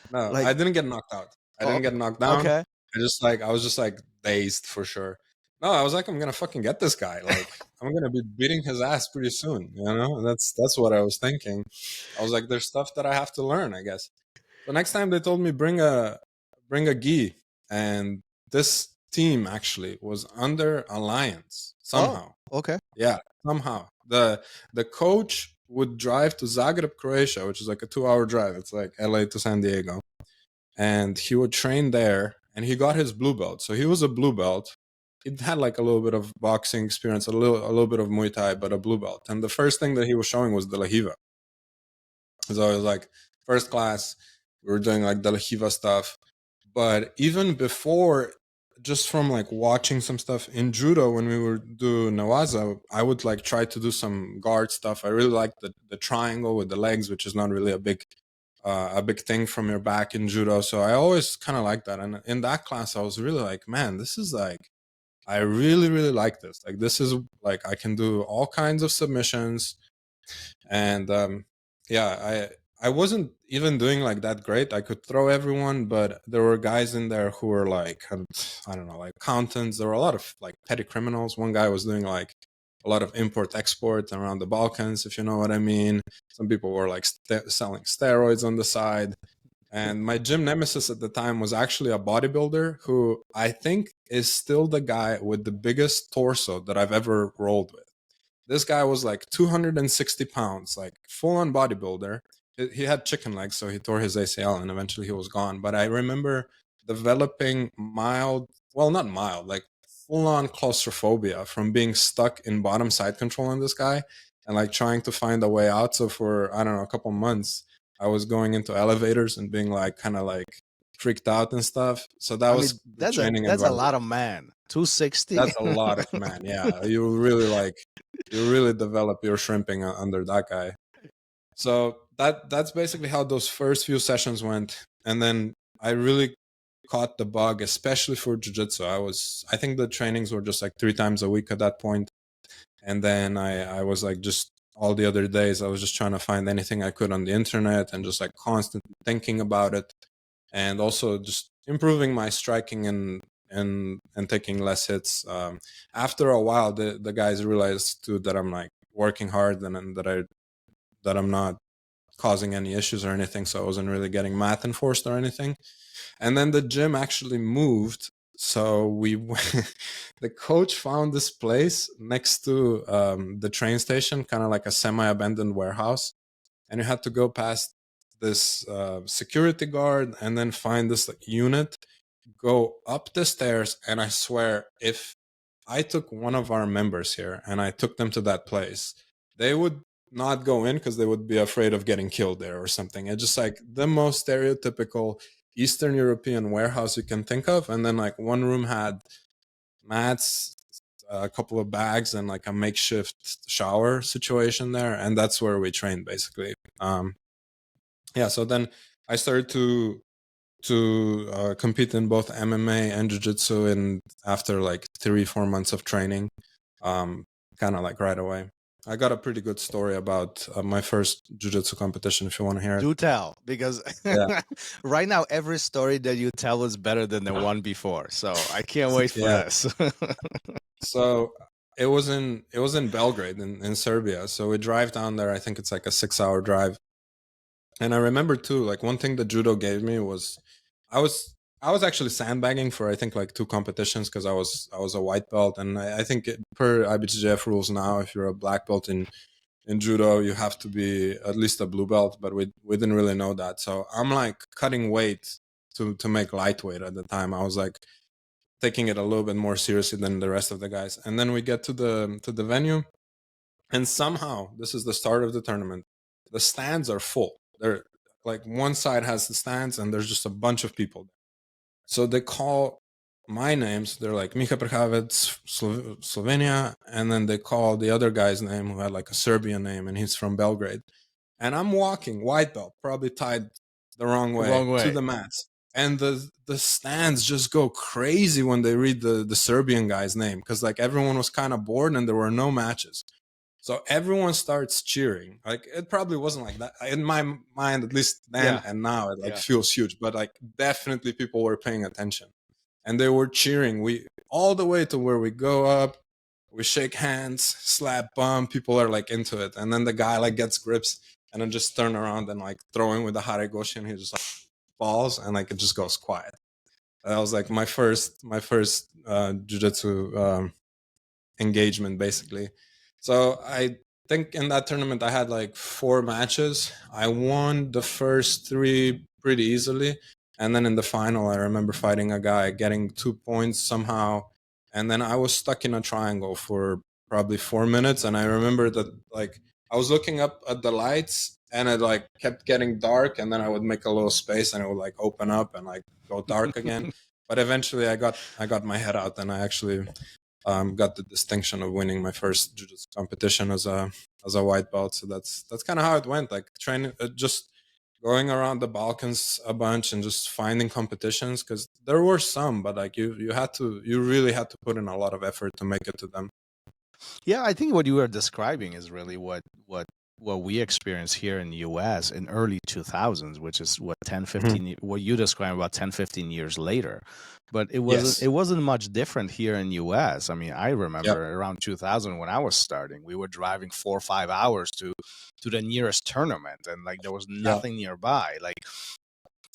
No, I
Like,
didn't get knocked out. I
oh,
didn't get knocked down.
okay.
I was just like dazed for sure. No, I was like, I'm gonna fucking get this guy. Like, I'm gonna be beating his ass pretty soon. You know, that's what I was thinking. I was like, there's stuff that I have to learn, I guess. So next time they told me bring a gi, and this team actually was under alliance
Oh,
somehow.
okay.
Yeah, somehow the coach would drive to Zagreb, Croatia, which is like a 2-hour drive. It's like LA to San Diego. And he would train there, and he got his blue belt. So he was a blue belt. He had like a little bit of boxing experience, a little bit of Muay Thai, but a blue belt. And the first thing that he was showing was the Lahiva. So it was like first class, we were doing like the Lahiva stuff. But even before, just from like watching some stuff in judo, when we would do Nawaza, I would like try to do some guard stuff. I really like the triangle with the legs, which is not really a big thing from your back in judo. So I always kind of like that. And in that class, I was really like, man, this is like, I really, really like this. Like, this is like, I can do all kinds of submissions. And yeah, I wasn't even doing like that great. I could throw everyone, but there were guys in there who were like, I don't know, like accountants. There were a lot of like petty criminals. One guy was doing like a lot of import export around the Balkans, if you know what I mean. Some people were like selling steroids on the side. And my gym nemesis at the time was actually a bodybuilder who I think is still the guy with the biggest torso that I've ever rolled with. This guy was like 260 pounds, like full-on bodybuilder. He had chicken legs, so he tore his ACL, and eventually he was gone. But I remember developing mild, well, not mild, like full-on claustrophobia from being stuck in bottom side control on this guy and like trying to find a way out. So for, I don't know, a couple months, I was going into elevators and being like kind of like freaked out and stuff. So that was the training
that's a
environment.
lot of man. 260.
That's a lot of man. Yeah, you really develop your shrimping under that guy. So that's basically how those first few sessions went. And then I really caught the bug, especially for jiu-jitsu. I think the trainings were just like 3 times a week at that point. And then I was like, just all the other days, I was just trying to find anything I could on the internet and just like constantly thinking about it. And also just improving my striking and taking less hits. After a while, the guys realized too that I'm like working hard and that I'm not causing any issues or anything. So I wasn't really getting mat enforced or anything. And then the gym actually moved. So the coach found this place next to the train station, kind of like a semi-abandoned warehouse. And you had to go past this security guard and then find this like unit, go up the stairs. And I swear, if I took one of our members here and I took them to that place, they would not go in because they would be afraid of getting killed there or something. It's just like the most stereotypical Eastern European warehouse you can think of. And then like one room had mats, a couple of bags, and like a makeshift shower situation there. And that's where we trained basically. Yeah, so then I started to compete in both MMA and jiu-jitsu, and after like 3-4 months of training, kind of like right away. I got a pretty good story about my first jiu-jitsu competition, if you want to hear it.
Do tell, because right now every story that you tell is better than the one before. So I can't wait for this.
So it was in Belgrade in Serbia. So we drive down there. I think it's like a 6-hour drive. And I remember too, like one thing that judo gave me was I was actually sandbagging for I think like 2 competitions because I was a white belt, and I think per IBJJF rules now, if you're a black belt in judo, you have to be at least a blue belt, but we didn't really know that. So I'm like cutting weight to make lightweight at the time. I was like taking it a little bit more seriously than the rest of the guys. And then we get to the venue, and somehow this is the start of the tournament. The stands are full. They're like one side has the stands and there's just a bunch of people there. So they call my names. They're like Miha Perhavec, Slovenia, and then they call the other guy's name who had like a Serbian name, and he's from Belgrade. And I'm walking white belt, probably tied the wrong way to the mats. And the stands just go crazy when they read the Serbian guy's name, because like everyone was kind of bored and there were no matches. So everyone starts cheering. Like it probably wasn't like that in my mind, at least then, and now it like feels huge. But like definitely people were paying attention, and they were cheering. We all the way to where we go up, we shake hands, slap bum. People are like into it, and then the guy like gets grips, and then just turn around and like throwing with the haregoshi, and he just like falls, and like it just goes quiet. That was like my first jiu-jitsu engagement basically. So I think in that tournament I had like 4 matches. I won the first 3 pretty easily, and then in the final I remember fighting a guy, getting 2 points somehow, and then I was stuck in a triangle for probably 4 minutes. And I remember that like I was looking up at the lights and it like kept getting dark, and then I would make a little space and it would like open up and like go dark again. But eventually I got my head out, and I actually got the distinction of winning my first jiu-jitsu competition as a white belt. So that's kind of how it went. Like training, just going around the Balkans a bunch and just finding competitions, because there were some, but like you really had to put in a lot of effort to make it to them.
Yeah, I think what you were describing is really what we experienced here in the US in early 2000s, which is what 10, 15, what you described about 10, 15 years later. But it wasn't much different here in US. I mean, I remember around 2000 when I was starting, we were driving 4 or 5 hours to the nearest tournament, and like there was nothing nearby. Like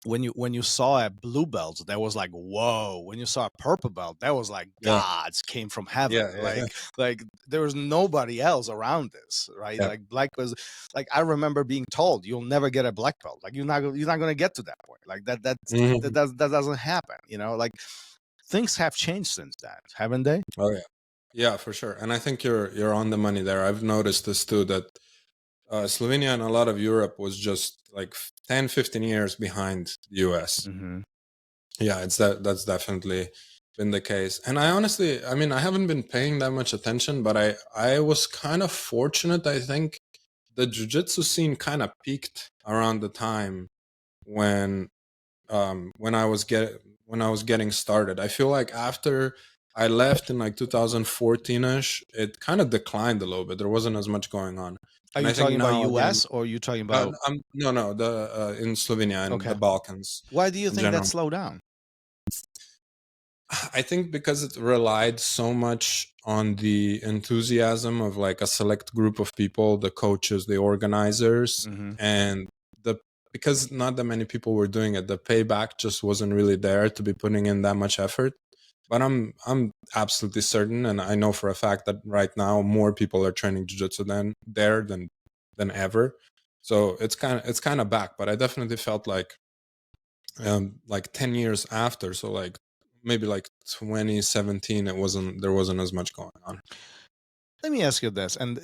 when you saw a blue belt, that was like, whoa. When you saw a purple belt, that was like gods came from heaven. Like there was nobody else around this, right? Like black was like, I remember being told you'll never get a black belt. Like you're not going to get to that point. Like that doesn't happen, you know? Like things have changed since then, haven't they?
Oh yeah. Yeah, for sure. And I think you're on the money there. I've noticed this too, that Slovenia and a lot of Europe was just like 10, 15 years behind the US. Yeah, that's definitely been the case. And I honestly, I mean, I haven't been paying that much attention, but I was kind of fortunate. I think the jiu-jitsu scene kind of peaked around the time when I was getting started. I feel like after I left in like 2014ish, it kind of declined a little bit. There wasn't as much going on.
Are you talking about US or are you talking about
no, the in Slovenia and the Balkans.
Why do you think that slowed down?
I think because it relied so much on the enthusiasm of like a select group of people, the coaches, the organizers, and because not that many people were doing it, the payback just wasn't really there to be putting in that much effort. But I'm absolutely certain, and I know for a fact that right now more people are training jiu-jitsu than ever. So it's kind of back. But I definitely felt like 10 years after, so like maybe like 2017, there wasn't as much going on.
Let me ask you this, and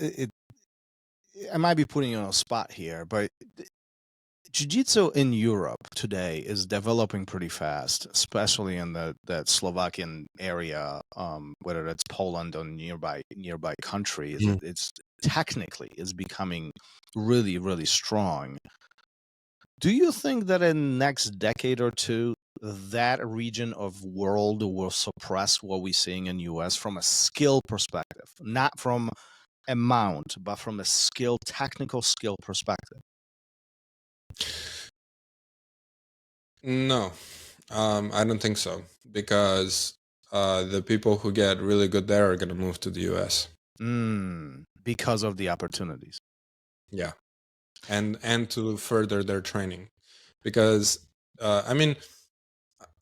I might be putting you on a spot here, but jiu-jitsu in Europe today is developing pretty fast, especially in that Slovakian area, whether that's Poland or nearby countries. It's technically is becoming really, really strong. Do you think that in the next decade or two, that region of world will suppress what we're seeing in US from a skill perspective, not from amount, but from a technical skill perspective?
No, I don't think so, because the people who get really good there are going to move to the US.
Because of the opportunities.
Yeah, and to further their training, because I mean,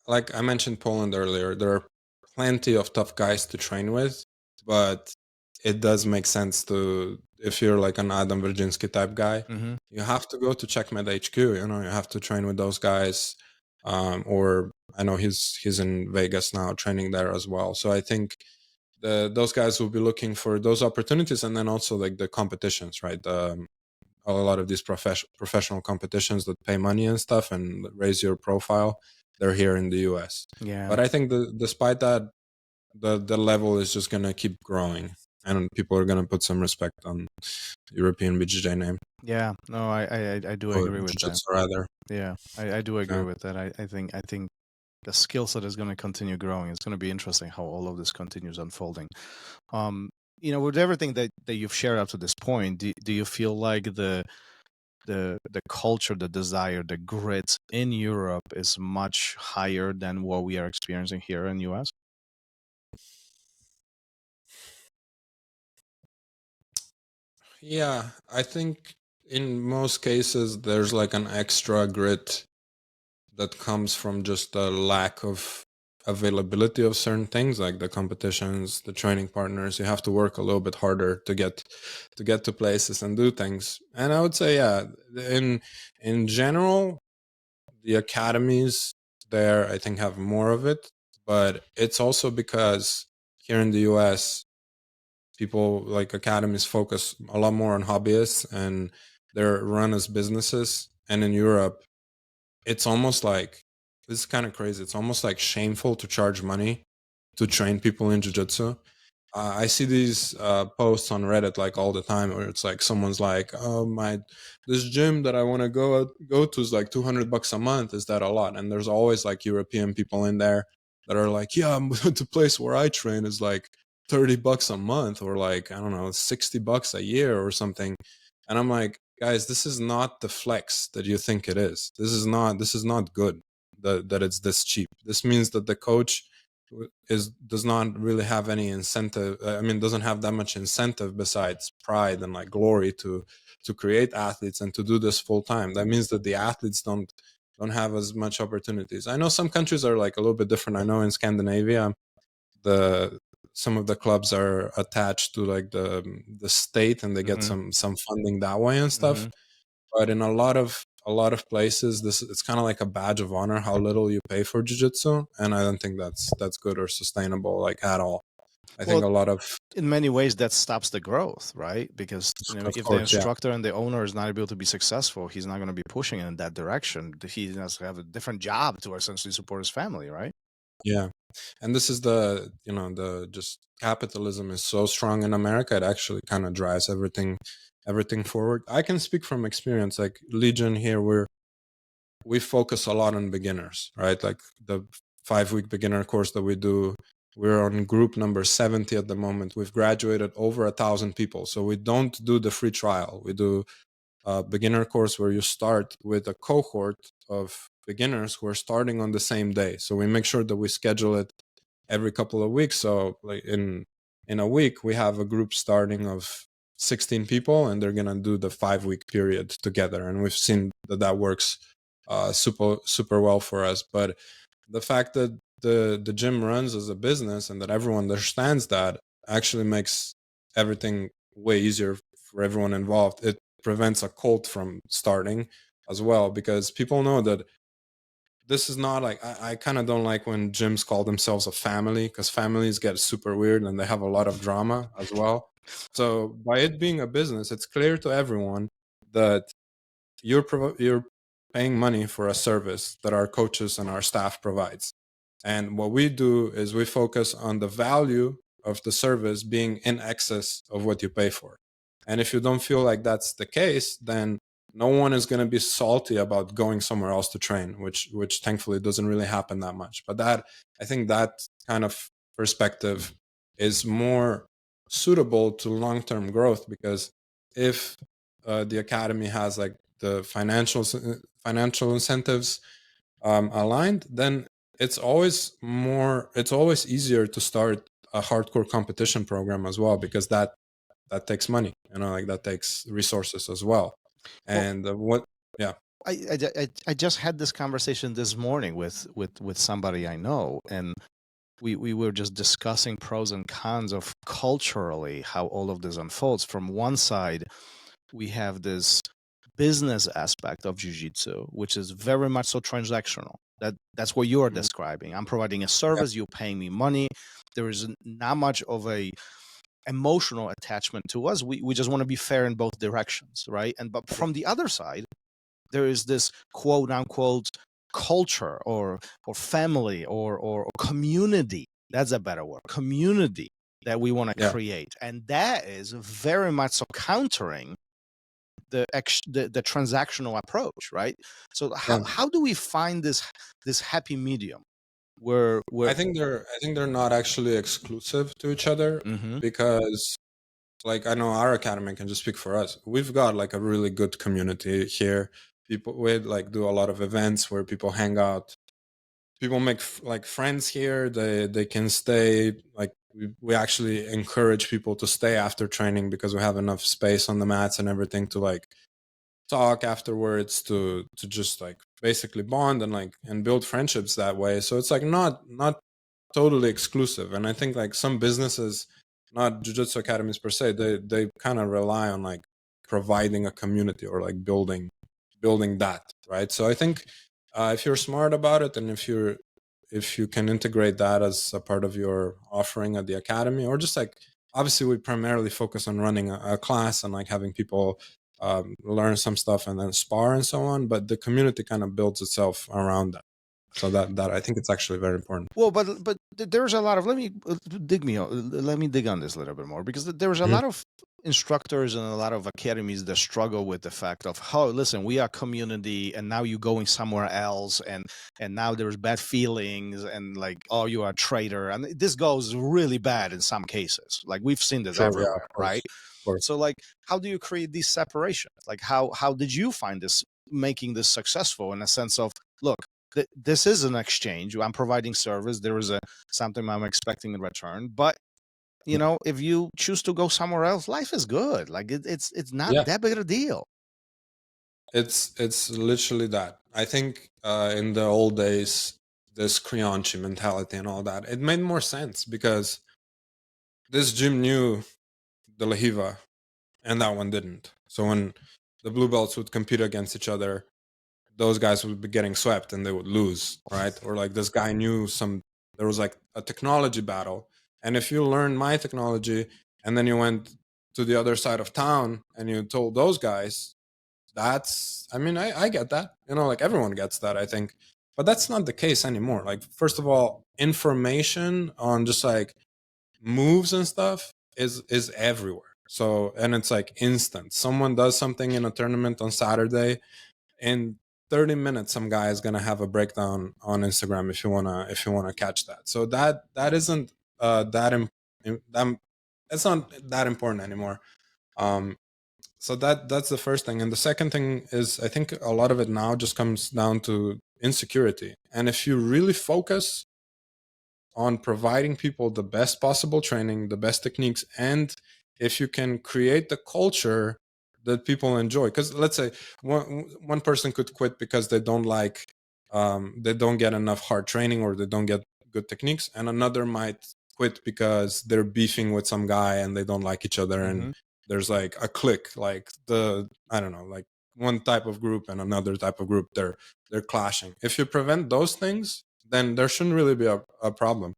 like I mentioned Poland earlier, there are plenty of tough guys to train with, but it does make sense to, if you're like an Adam Virginsky type guy, you have to go to Checkmate HQ. You know, you have to train with those guys. Or I know he's in Vegas now training there as well. So I think those guys will be looking for those opportunities, and then also like the competitions, right? A lot of these professional competitions that pay money and stuff and raise your profile, they're here in the US.
Yeah.
But I think despite that, the level is just gonna keep growing, and people are gonna put some respect on European BJJ name.
Yeah, no, I do agree with that.
Rather.
Yeah, I do agree with that. I think the skill set is going to continue growing. It's going to be interesting how all of this continues unfolding. You know, with everything that you've shared up to this point, do you feel like the culture, the desire, the grit in Europe is much higher than what we are experiencing here in the US?
Yeah, I think in most cases there's like an extra grit that comes from just a lack of availability of certain things like the competitions, the training partners. You have to work a little bit harder to get to places and do things. And I would say, yeah, in general, the academies there, I think, have more of it, but it's also because here in the US, people like academies focus a lot more on hobbyists and they're run as businesses. And in Europe, it's almost like, this is kind of crazy. It's almost like shameful to charge money to train people in jiu-jitsu. I see these posts on Reddit like all the time, where it's like someone's like, "Oh my, this gym that I want to go to is like $200 a month. Is that a lot?" And there's always like European people in there that are like, "Yeah, the place where I train is like $30 a month, or like, I don't know, $60 a year or something." And I'm like, guys, this is not the flex that you think it is. This is not good that it's this cheap. This means that the coach does not really have any incentive. I mean, doesn't have that much incentive besides pride and like glory to create athletes and to do this full time. That means that the athletes don't have as much opportunities. I know some countries are like a little bit different. I know in Scandinavia, some of the clubs are attached to like the state, and they get some funding that way and stuff. But in a lot of places, it's kind of like a badge of honor how little you pay for jiu-jitsu, and I don't think that's good or sustainable like at all. I think a lot of
in many ways that stops the growth, right? Because if the instructor and the owner is not able to be successful, he's not going to be pushing in that direction. He has to have a different job to essentially support his family, right?
Yeah. And this is the just capitalism is so strong in America, it actually kind of drives everything forward. I can speak from experience. Like Legion here, we focus a lot on beginners, right? Like the 5-week beginner course that we do, we're on group number 70 at the moment. We've graduated over 1,000 people. So we don't do the free trial. We do a beginner course where you start with a cohort of beginners who are starting on the same day. So we make sure that we schedule it every couple of weeks. So like in a week, we have a group starting of 16 people, and they're going to do the 5-week period together. And we've seen that works super well for us. But the fact that the gym runs as a business and that everyone understands that actually makes everything way easier for everyone involved. It prevents a cult from starting as well, because people know that this is not like, I kind of don't like when gyms call themselves a family, because families get super weird and they have a lot of drama as well. So by it being a business, it's clear to everyone that you're paying money for a service that our coaches and our staff provides. And what we do is we focus on the value of the service being in excess of what you pay for. And if you don't feel like that's the case, then no one is going to be salty about going somewhere else to train, which thankfully doesn't really happen that much. But I think that kind of perspective is more suitable to long-term growth, because if the academy has like the financial incentives aligned, then it's always easier to start a hardcore competition program as well, because that takes money, like that takes resources as well. And
I just had this conversation this morning with somebody I know, and we were just discussing pros and cons of culturally how all of this unfolds. From one side, we have this business aspect of jiu-jitsu, which is very much so transactional. That's what you're describing. I'm providing a service, you're paying me money. There is not much of a emotional attachment to us. We just want to be fair in both directions, right? But from the other side, there is this quote unquote culture or family or community. That's a better word. Community that we want to create, and that is very much so countering the transactional approach, right? So how do we find this happy medium where
I think they're not actually exclusive to each other, because like I know our academy, can just speak for us. We've got like a really good community here. We like do a lot of events where people hang out. People make like friends here. They can stay. Like we actually encourage people to stay after training, because we have enough space on the mats and everything to like talk afterwards, to just like basically bond and build friendships that way. So it's like not totally exclusive. And I think like some businesses, not jiu-jitsu academies per se, they kind of rely on like providing a community or like building that, right? So I think if you're smart about it, and if you can integrate that as a part of your offering at the academy, or just like, obviously we primarily focus on running a class and like having people learn some stuff and then spar and so on, but the community kind of builds itself around that. So that I think it's actually very important.
Well, but there's a lot of, let me dig on this a little bit more, because there's a lot of instructors and a lot of academies that struggle with the fact of, oh, listen, we are community, and now you're going somewhere else, and now there's bad feelings, and like, oh, you are a traitor, and this goes really bad in some cases. Like, we've seen this everywhere, right? So like, how do you create these separations? Like, how did you find this, making this successful, in a sense of, look, this is an exchange. I'm providing service. There is something I'm expecting in return. But you know, if you choose to go somewhere else, life is good. Like it's not that big of a deal.
It's literally that. I think in the old days, this Creonchi mentality and all that, it made more sense because this gym knew the Lehiva and that one didn't. So when the blue belts would compete against each other, those guys would be getting swept and they would lose, right? Or like, this guy knew there was like a technology battle. And if you learned my technology and then you went to the other side of town and you told those guys, I get that, like everyone gets that, I think. But that's not the case anymore. Like, first of all, information on just like moves and stuff is everywhere. So, and it's like instant. Someone does something in a tournament on Saturday, in 30 minutes some guy is gonna have a breakdown on Instagram if you wanna catch that. So that isn't it's not that important anymore. So that's the first thing. And the second thing is, I think a lot of it now just comes down to insecurity. And if you really focus on providing people the best possible training, the best techniques, and if you can create the culture that people enjoy, because let's say one person could quit because they don't they don't get enough hard training or they don't get good techniques, and another might quit because they're beefing with some guy and they don't like each other, and there's like a clique, like like one type of group and another type of group, they're clashing. If you prevent those things, then there shouldn't really be a problem.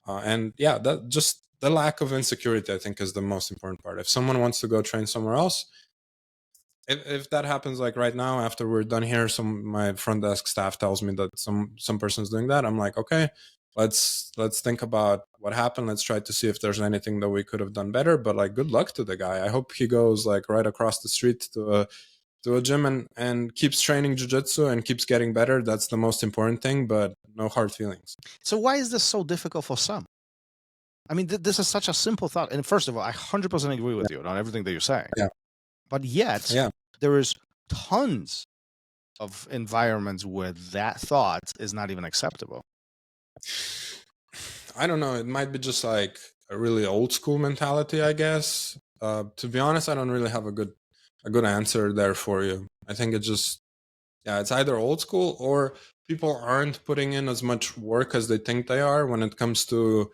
And yeah, that just the lack of insecurity, I think, is the most important part. If someone wants to go train somewhere else, if that happens, like right now, after we're done here, my front desk staff tells me that some person's doing that, I'm like, okay, let's think about what happened. Let's try to see if there's anything that we could have done better. But like, good luck to the guy. I hope he goes like right across the street to a gym and keeps training jiu-jitsu and keeps getting better. That's the most important thing, but no hard feelings.
So why is this so difficult for some? I mean, this is such a simple thought. And first of all, I 100% agree with you on everything that you're saying.
Yeah.
But yet, there is tons of environments where that thought is not even acceptable.
I don't know. It might be just like a really old school mentality, I guess. To be honest, I don't really have a good answer there for you. I think it's just, it's either old school or people aren't putting in as much work as they think they are when it comes to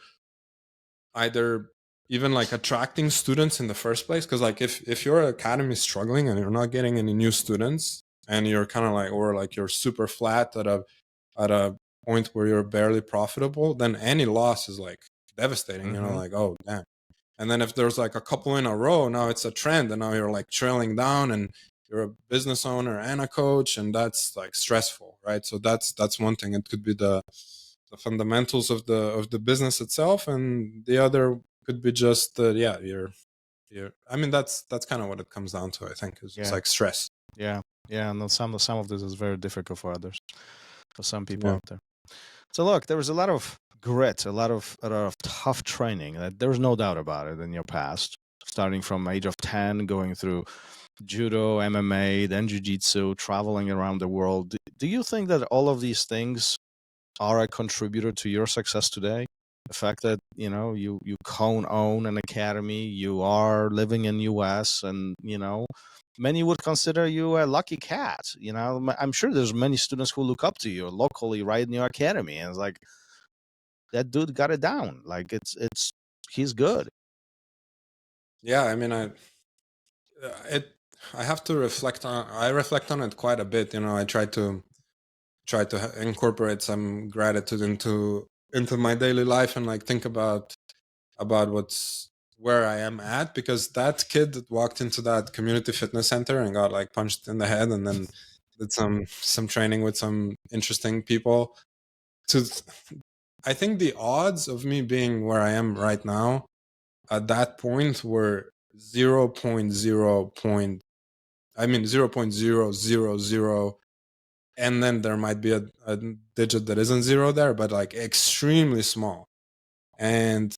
either even like attracting students in the first place. Because like if your academy is struggling and you're not getting any new students and you're kind of like, or like you're super flat at a point where you're barely profitable, then any loss is like devastating. Like, oh damn. And then if there's like a couple in a row, now it's a trend, and now you're like trailing down, and you're a business owner and a coach, and that's like stressful, right? So that's one thing. It could be the fundamentals of the business itself, and the other could be just you're I mean, that's kind of what it comes down to, I think. It's like stress.
And some of this is very difficult for others, for some people out there. So look, there was a lot of grit, a lot of tough training. There's no doubt about it in your past, starting from age of 10, going through judo, MMA, then jiu-jitsu, traveling around the world. Do you think that all of these things are a contributor to your success today? The fact that, you own an academy, you are living in US, and, many would consider you a lucky cat. I'm sure there's many students who look up to you locally right in your academy. And it's like, that dude got it down. Like he's good.
Yeah, I mean, I have to reflect on. I reflect on it quite a bit. I try to incorporate some gratitude into my daily life, and like think about where I am at, because that kid that walked into that community fitness center and got like punched in the head and then did some training with some interesting people. I think the odds of me being where I am right now at that point were 0.0. I mean 0.000, and then there might be a digit that isn't zero there, but like extremely small. And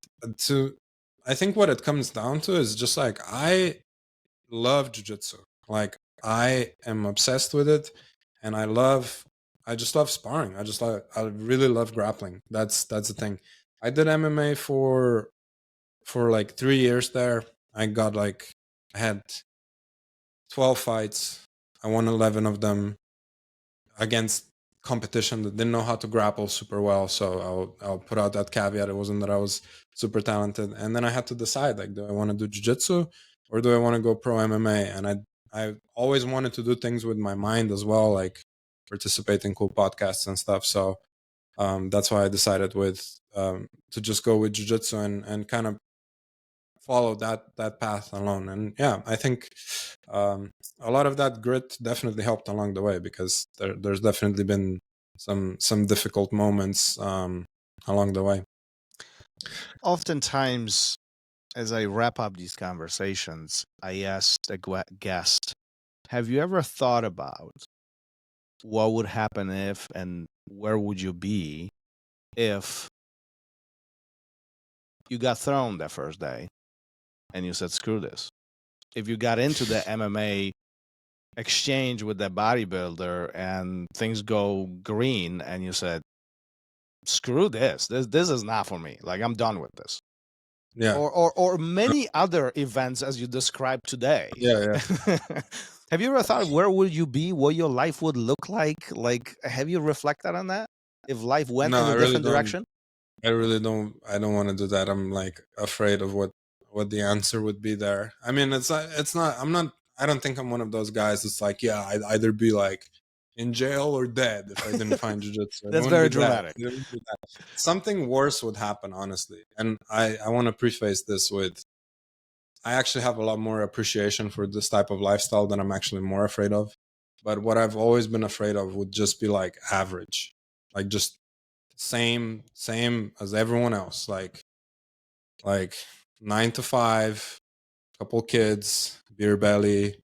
I think what it comes down to is just like, I love jiu-jitsu. Like, I am obsessed with it, and I just love sparring. I really love grappling. That's the thing. I did MMA for like 3 years there. I had 12 fights. I won 11 of them against competition that didn't know how to grapple super well. So I'll put out that caveat. It wasn't that I was super talented. And then I had to decide, like, do I want to do jiu-jitsu or do I want to go pro MMA? And I always wanted to do things with my mind as well, like participate in cool podcasts and stuff. So that's why I decided to just go with jiu-jitsu and kind of follow that path alone. And yeah, I think a lot of that grit definitely helped along the way, because there's definitely been some difficult moments along the way.
Oftentimes, as I wrap up these conversations, I asked a guest, have you ever thought about what would happen if, and where would you be if you got thrown that first day and you said, screw this? If you got into the MMA exchange with that bodybuilder and things go green and you said, screw this is not for me, like, I'm done with this.
Yeah.
Or many other events as you described today.
Yeah.
Have you ever thought, where would you be, what your life would look like? Like, have you reflected on that? If life went in a different direction?
I really don't. I don't want to do that. I'm like afraid of what the answer would be there. I mean, it's not. I'm not. I don't think I'm one of those guys that's like, yeah, I'd either be like in jail or dead if I didn't find jiu-jitsu.
That's very dramatic.
Something worse would happen, honestly. And I want to preface this with, I actually have a lot more appreciation for this type of lifestyle than I'm actually more afraid of. But what I've always been afraid of would just be like average, like just same as everyone else, like 9 to 5, couple kids, beer belly,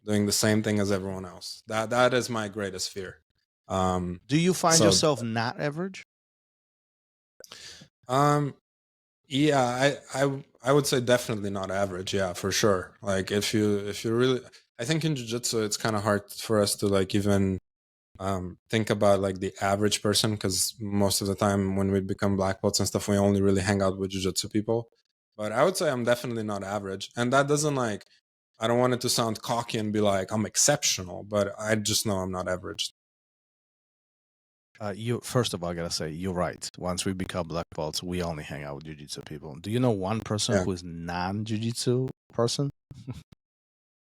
doing the same thing as everyone else. That is my greatest fear.
Do you find yourself not average?
Yeah, I would say definitely not average. Yeah, for sure. Like if you really, I think in jiu-jitsu it's kind of hard for us to like even think about like the average person, because most of the time when we become black belts and stuff, we only really hang out with jiu-jitsu people. But I would say I'm definitely not average, and that doesn't, like, I don't want it to sound cocky and be like I'm exceptional, but I just know I'm not average.
You first of all, I gotta say, you're right. Once we become black belts, we only hang out with jiu-jitsu people. Do you know one person who is non-jiu-jitsu person?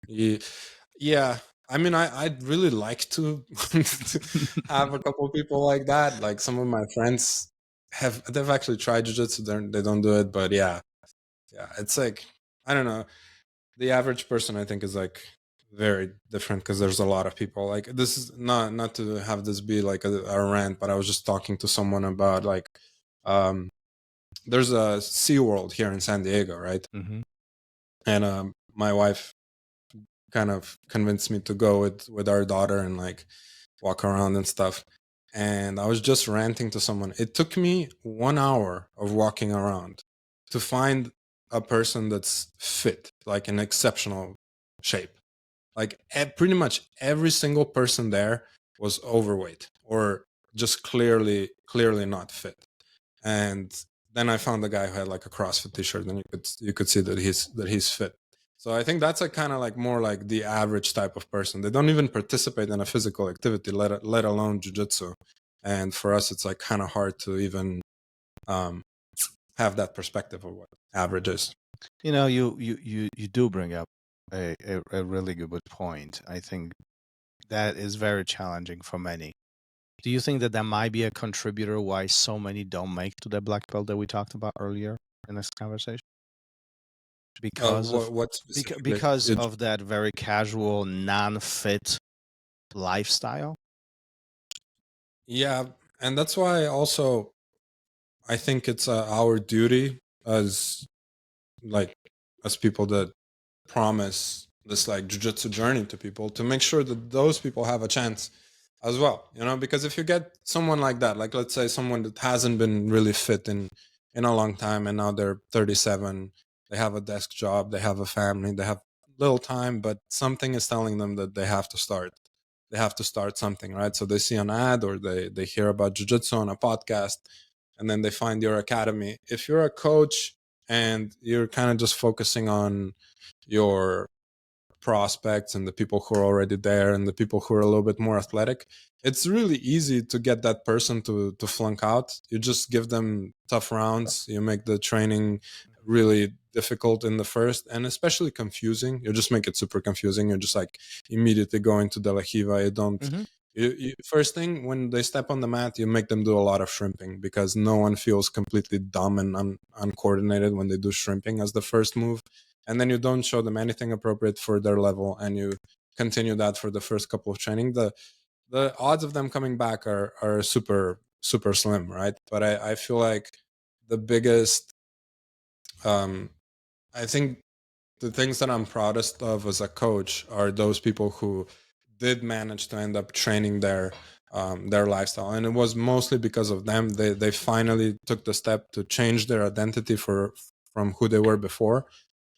Yeah. I mean, I'd really like to have a couple of people like that. Like some of my friends they've actually tried jiu-jitsu. They don't do it, but yeah, it's like, I don't know. The average person, I think, is like very different, because there's a lot of people. Like, this is not to have this be like a rant, but I was just talking to someone about like, there's a SeaWorld here in San Diego, right?
Mm-hmm.
And my wife kind of convinced me to go with our daughter and like walk around and stuff. And I was just ranting to someone. It took me 1 hour of walking around to find a person that's fit, like in exceptional shape. Like pretty much every single person there was overweight or just clearly not fit. And then I found a guy who had like a CrossFit t-shirt, and you could see that he's fit. So I think that's a kind of like more like the average type of person. They don't even participate in a physical activity, let alone jiu-jitsu. And for us, it's like kind of hard to even have that perspective of what average is.
You do bring up a really good point. I think that is very challenging for many. Do you think that might be a contributor why so many don't make to the black belt that we talked about earlier in this conversation? Because of
What specifically?
because of that very casual, non-fit lifestyle?
Yeah, and that's why also I think it's our duty as people that promise this like jiu-jitsu journey to people to make sure that those people have a chance as well, because if you get someone like that, like let's say someone that hasn't been really fit in a long time and now they're 37, they have a desk job, they have a family, they have little time, but something is telling them that they have to start something, right? So they see an ad or they hear about jiu-jitsu on a podcast, and then they find your academy. If you're a coach and you're kind of just focusing on your prospects and the people who are already there and the people who are a little bit more athletic, it's really easy to get that person to flunk out. You just give them tough rounds, you make the training really difficult in the first, and especially confusing. You just make it super confusing. You're just like immediately going to the lahiva. You don't first thing, when they step on the mat, you make them do a lot of shrimping, because no one feels completely dumb and uncoordinated when they do shrimping as the first move. And then you don't show them anything appropriate for their level, and you continue that for the first couple of training. The odds of them coming back are super super slim, right? But I feel like the biggest I think the things that I'm proudest of as a coach are those people who did manage to end up training their lifestyle, and it was mostly because of them. They finally took the step to change their identity from who they were before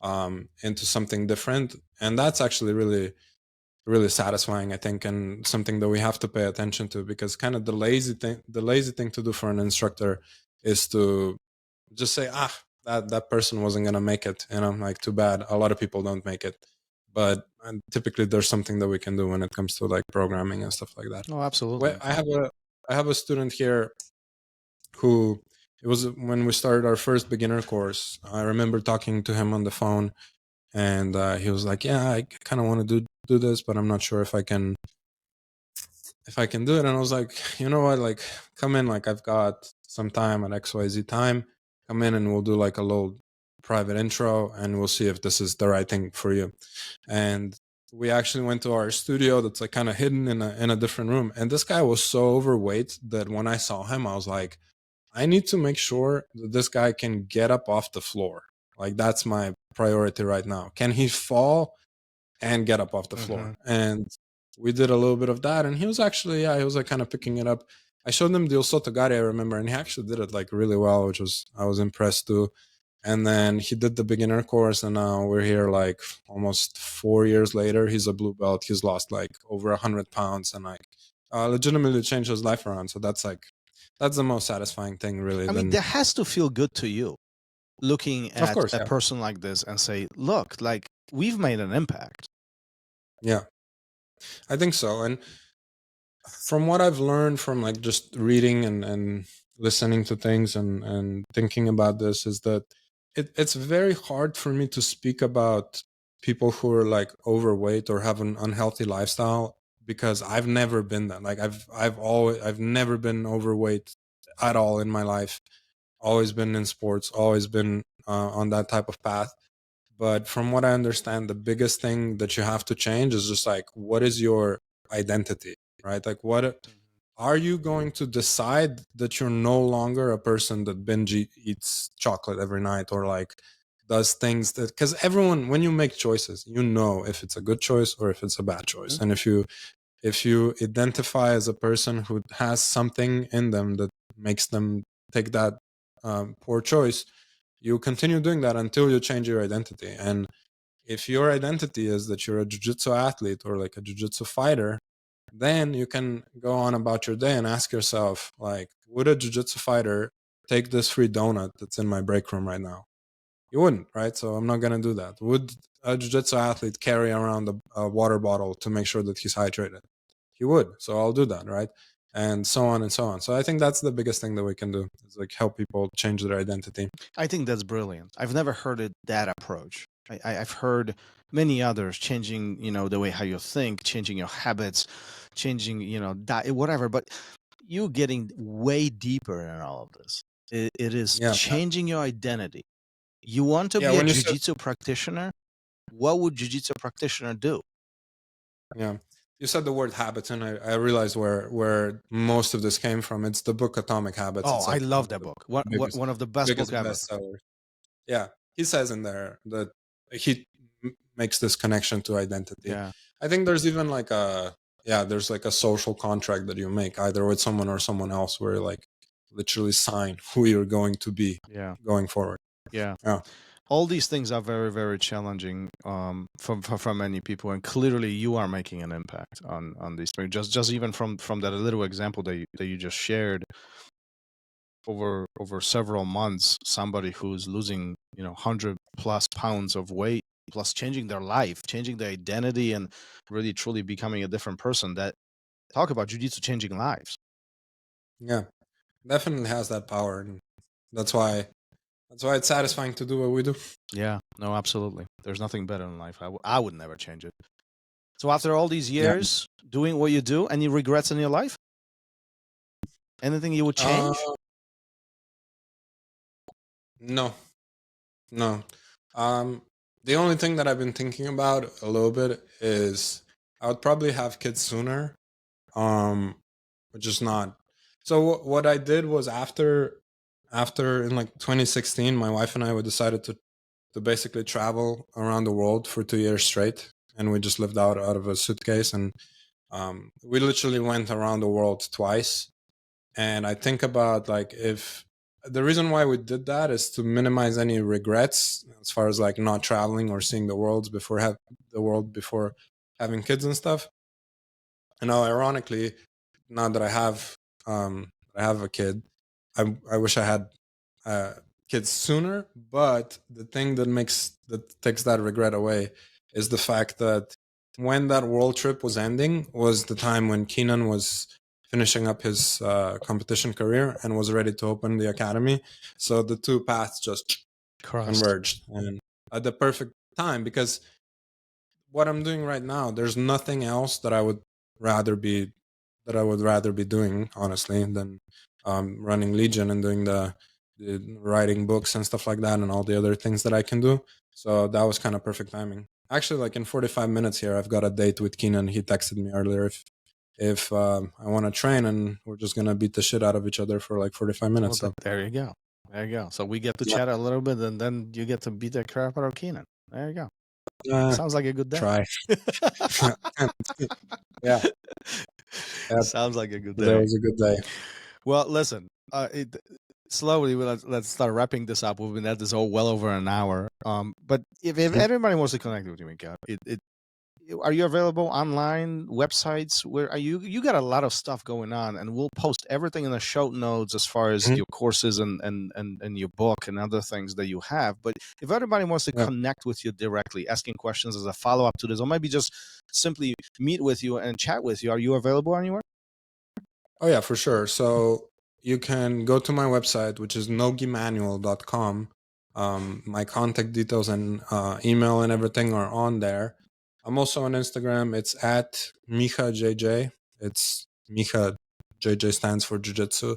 into something different, and that's actually really really satisfying, I think, and something that we have to pay attention to, because kind of the lazy thing to do for an instructor is to just say, that person wasn't going to make it, and I'm like, too bad, a lot of people don't make it. But typically there's something that we can do when it comes to like programming and stuff like that.
Oh, absolutely.
I have a student here who, it was when we started our first beginner course. I remember talking to him on the phone, and he was like, yeah, I kind of want to do this, but I'm not sure if I can do it. And I was like, you know what, like, come in, like, I've got some time at XYZ time, come in and we'll do like a little private intro, and we'll see if this is the right thing for you. And we actually went to our studio that's like kind of hidden in a different room, and this guy was so overweight that when I saw him, I was like, I need to make sure that this guy can get up off the floor. Like, that's my priority right now. Can he fall and get up off the floor? And we did a little bit of that, and he was actually, he was like kind of picking it up. I showed him the Osotogari, I remember, and he actually did it like really well, which was, I was impressed too. And then he did the beginner course, and now we're here like almost 4 years later. He's a blue belt. He's lost like over 100 pounds and like legitimately changed his life around. So that's the most satisfying thing, really.
I mean, that has to feel good to you, looking at a person like this and say, look, like, we've made an impact.
Yeah, I think so. And from what I've learned from like just reading and listening to things and thinking about this, is that it's very hard for me to speak about people who are like overweight or have an unhealthy lifestyle, because I've never been that. Like, I've never been overweight at all in my life. Always been in sports, always been on that type of path. But from what I understand, the biggest thing that you have to change is just like, what is your identity, right? Like, what are you going to decide that you're no longer a person that binge eats chocolate every night, or like does things that, because everyone, when you make choices, you know if it's a good choice or if it's a bad choice. And if you identify as a person who has something in them that makes them take that poor choice, you continue doing that until you change your identity. And if your identity is that you're a jiu-jitsu athlete or like a jiu-jitsu fighter, then you can go on about your day and ask yourself, like, would a jiu-jitsu fighter take this free donut that's in my break room right now? You wouldn't, right? So I'm not going to do that. Would a jiu-jitsu athlete carry around a water bottle to make sure that he's hydrated? He would. So I'll do that, right? and so on and so on. So I think that's the biggest thing that we can do, is like help people change their identity.
I think that's brilliant. I've never heard it that approach. I've heard many others, changing, the way how you think, changing your habits, changing, diet, whatever. But you getting way deeper in all of this. It is
Yeah.
changing your identity. You want to be a jiu-jitsu practitioner? What would jiu-jitsu practitioner do?
Yeah. You said the word habits, and I realized where most of this came from. It's the book Atomic Habits.
Oh,
it's like
I love that book. One of the best books ever.
Bestsellers. Yeah. He says in there that he makes this connection to identity.
Yeah.
I think there's even like there's like a social contract that you make either with someone or someone else, where you like literally sign who you're going to be going forward.
Yeah. All these things are very, very challenging for many people, and clearly you are making an impact on these things. Just even from that little example that you just shared, over several months, somebody who's losing 100+ pounds of weight, plus changing their life, changing their identity, and really truly becoming a different person. That, talk about jiu-jitsu changing lives.
Yeah, definitely has that power, and that's why it's satisfying to do what we do.
Yeah, no, absolutely. There's nothing better in life. I would never change it. So after all these years doing what you do, any regrets in your life? Anything you would change?
No. The only thing that I've been thinking about a little bit is I would probably have kids sooner, but just not. So what I did was after in like 2016, my wife and I decided to basically travel around the world for 2 years straight, and we just lived out of a suitcase, and we literally went around the world twice. And I think about like, if the reason why we did that is to minimize any regrets as far as like not traveling or seeing the world before having kids and stuff. And now, ironically, now that I have a kid, I wish I had kids sooner. But the thing that takes that regret away is the fact that when that world trip was ending was the time when Keenan was finishing up his competition career and was ready to open the academy. So the two paths just converged, and at the perfect time, because what I'm doing right now, there's nothing else that I would rather be doing, honestly, than running Legion and doing the writing books and stuff like that, and all the other things that I can do. So that was kind of perfect timing. Actually, like in 45 minutes here, I've got a date with Keenan. He texted me earlier if I want to train, and we're just going to beat the shit out of each other for like 45 minutes.
Well, so there you go. So we get to chat a little bit, and then you get to beat the crap out of Keenan. There you go. Sounds like a good day.
Try. Yeah.
Sounds like a good day.
That was a good day.
Well, listen, slowly, let's start wrapping this up. We've been at this well over an hour. But if everybody wants to connect with you, Miha, are you available online, websites? Where are you? You got a lot of stuff going on, and we'll post everything in the show notes as far as your courses and your book and other things that you have. But if everybody wants to connect with you directly, asking questions as a follow-up to this, or maybe just simply meet with you and chat with you, are you available anywhere?
Oh yeah, for sure. So you can go to my website, which is nogimanual.com. My contact details and email and everything are on there. I'm also on Instagram. It's at Miha JJ. It's Miha JJ stands for Jiu-Jitsu.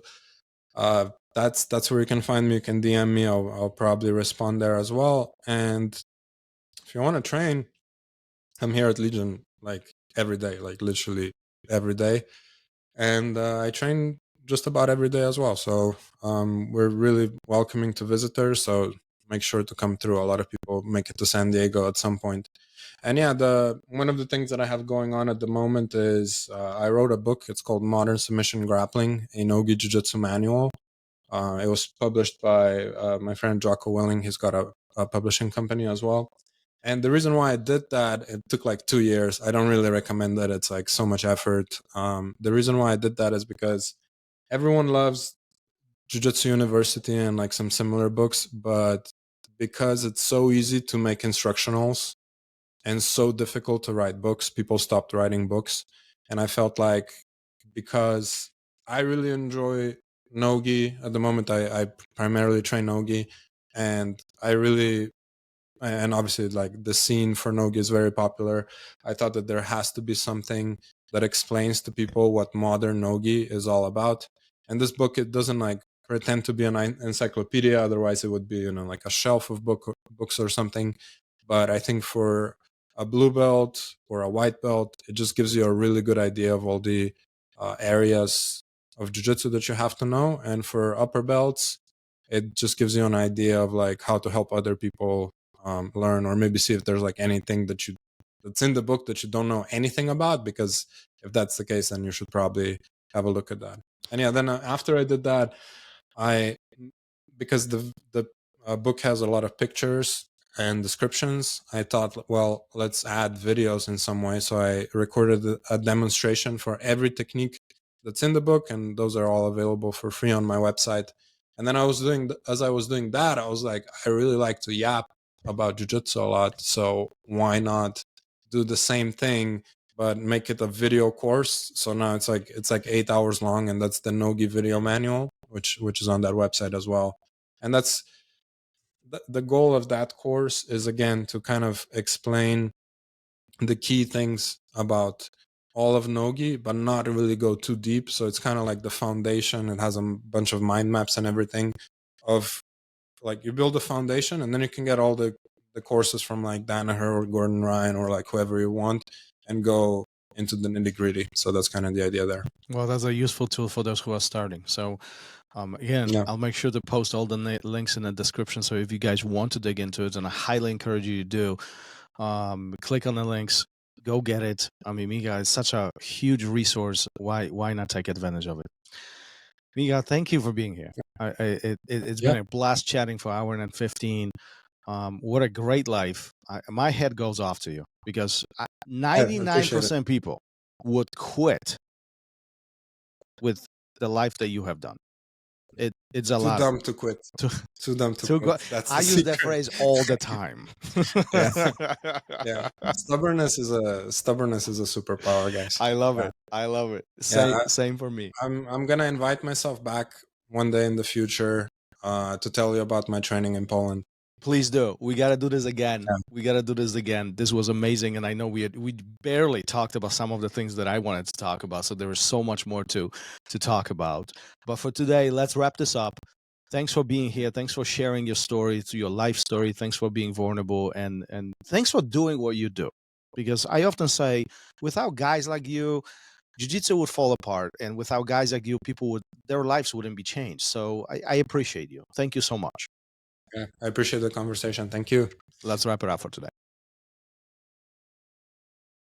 That's where you can find me. You can DM me. I'll probably respond there as well. And if you want to train, I'm here at Legion like every day, like literally every day. And I train just about every day as well. So we're really welcoming to visitors. So make sure to come through. A lot of people make it to San Diego at some point. And yeah, one of the things that I have going on at the moment is I wrote a book. It's called Modern Submission Grappling, a Nogi Jiu-Jitsu manual. It was published by my friend Jocko Willing. He's got a publishing company as well. And the reason why I did that, it took like 2 years. I don't really recommend that. It's like so much effort. The reason why I did that is because everyone loves Jiu-Jitsu University and like some similar books, but because it's so easy to make instructionals and so difficult to write books, people stopped writing books. And I felt like because I really enjoy Nogi at the moment. I primarily train Nogi, and and obviously like the scene for Nogi is very popular. I thought that there has to be something that explains to people what modern Nogi is all about. And this book, it doesn't like pretend to be an encyclopedia. Otherwise it would be, like a shelf of books or something. But I think for a blue belt or a white belt, it just gives you a really good idea of all the areas of jiu-jitsu that you have to know. And for upper belts, it just gives you an idea of like how to help other people learn, or maybe see if there's like anything that's in the book that you don't know anything about, because if that's the case, then you should probably have a look at that. And yeah, then after I did that, because the book has a lot of pictures and descriptions, I thought, well, let's add videos in some way. So I recorded a demonstration for every technique that's in the book, and those are all available for free on my website. And then as I was doing that, I was like, I really like to yap about jiu-jitsu a lot, so why not do the same thing but make it a video course? So now it's like 8 hours long, and that's the Nogi video manual, which is on that website as well. And that's the goal of that course, is again to kind of explain the key things about all of Nogi, but not really go too deep. So it's kind of like the foundation. It has a bunch of mind maps and everything of like, you build a foundation, and then you can get all the courses from like Danaher or Gordon Ryan or like whoever you want, and go into the nitty gritty. So that's kind of the idea there.
Well, that's a useful tool for those who are starting. So again,
Yeah.
I'll make sure to post all the links in the description. So if you guys want to dig into it, and I highly encourage you to do, click on the links, go get it. I mean, Miha is such a huge resource. Why not take advantage of it? Miha, thank you for being here. It's been a blast chatting for an hour and 15. What a great life. My head goes off to you, because 99% people would quit with the life that you have done. It's a lot.
Too dumb to quit. Too dumb to quit. That's
I use that phrase all the time.
Yeah. Stubbornness is a superpower, guys.
I love it. I love it. Same for me.
I'm gonna invite myself back one day in the future to tell you about my training in Poland.
Please do. We got to do this again. Yeah. We got to do this again. This was amazing, and I know we barely talked about some of the things that I wanted to talk about, so there is so much more to talk about. But for today, let's wrap this up. Thanks for being here. Thanks for sharing your story, your life story. Thanks for being vulnerable, and thanks for doing what you do. Because I often say, without guys like you, jiu-jitsu would fall apart, and without guys like you, their lives wouldn't be changed. So I appreciate you. Thank you so much.
Yeah, I appreciate the conversation. Thank you.
Let's wrap it up for today.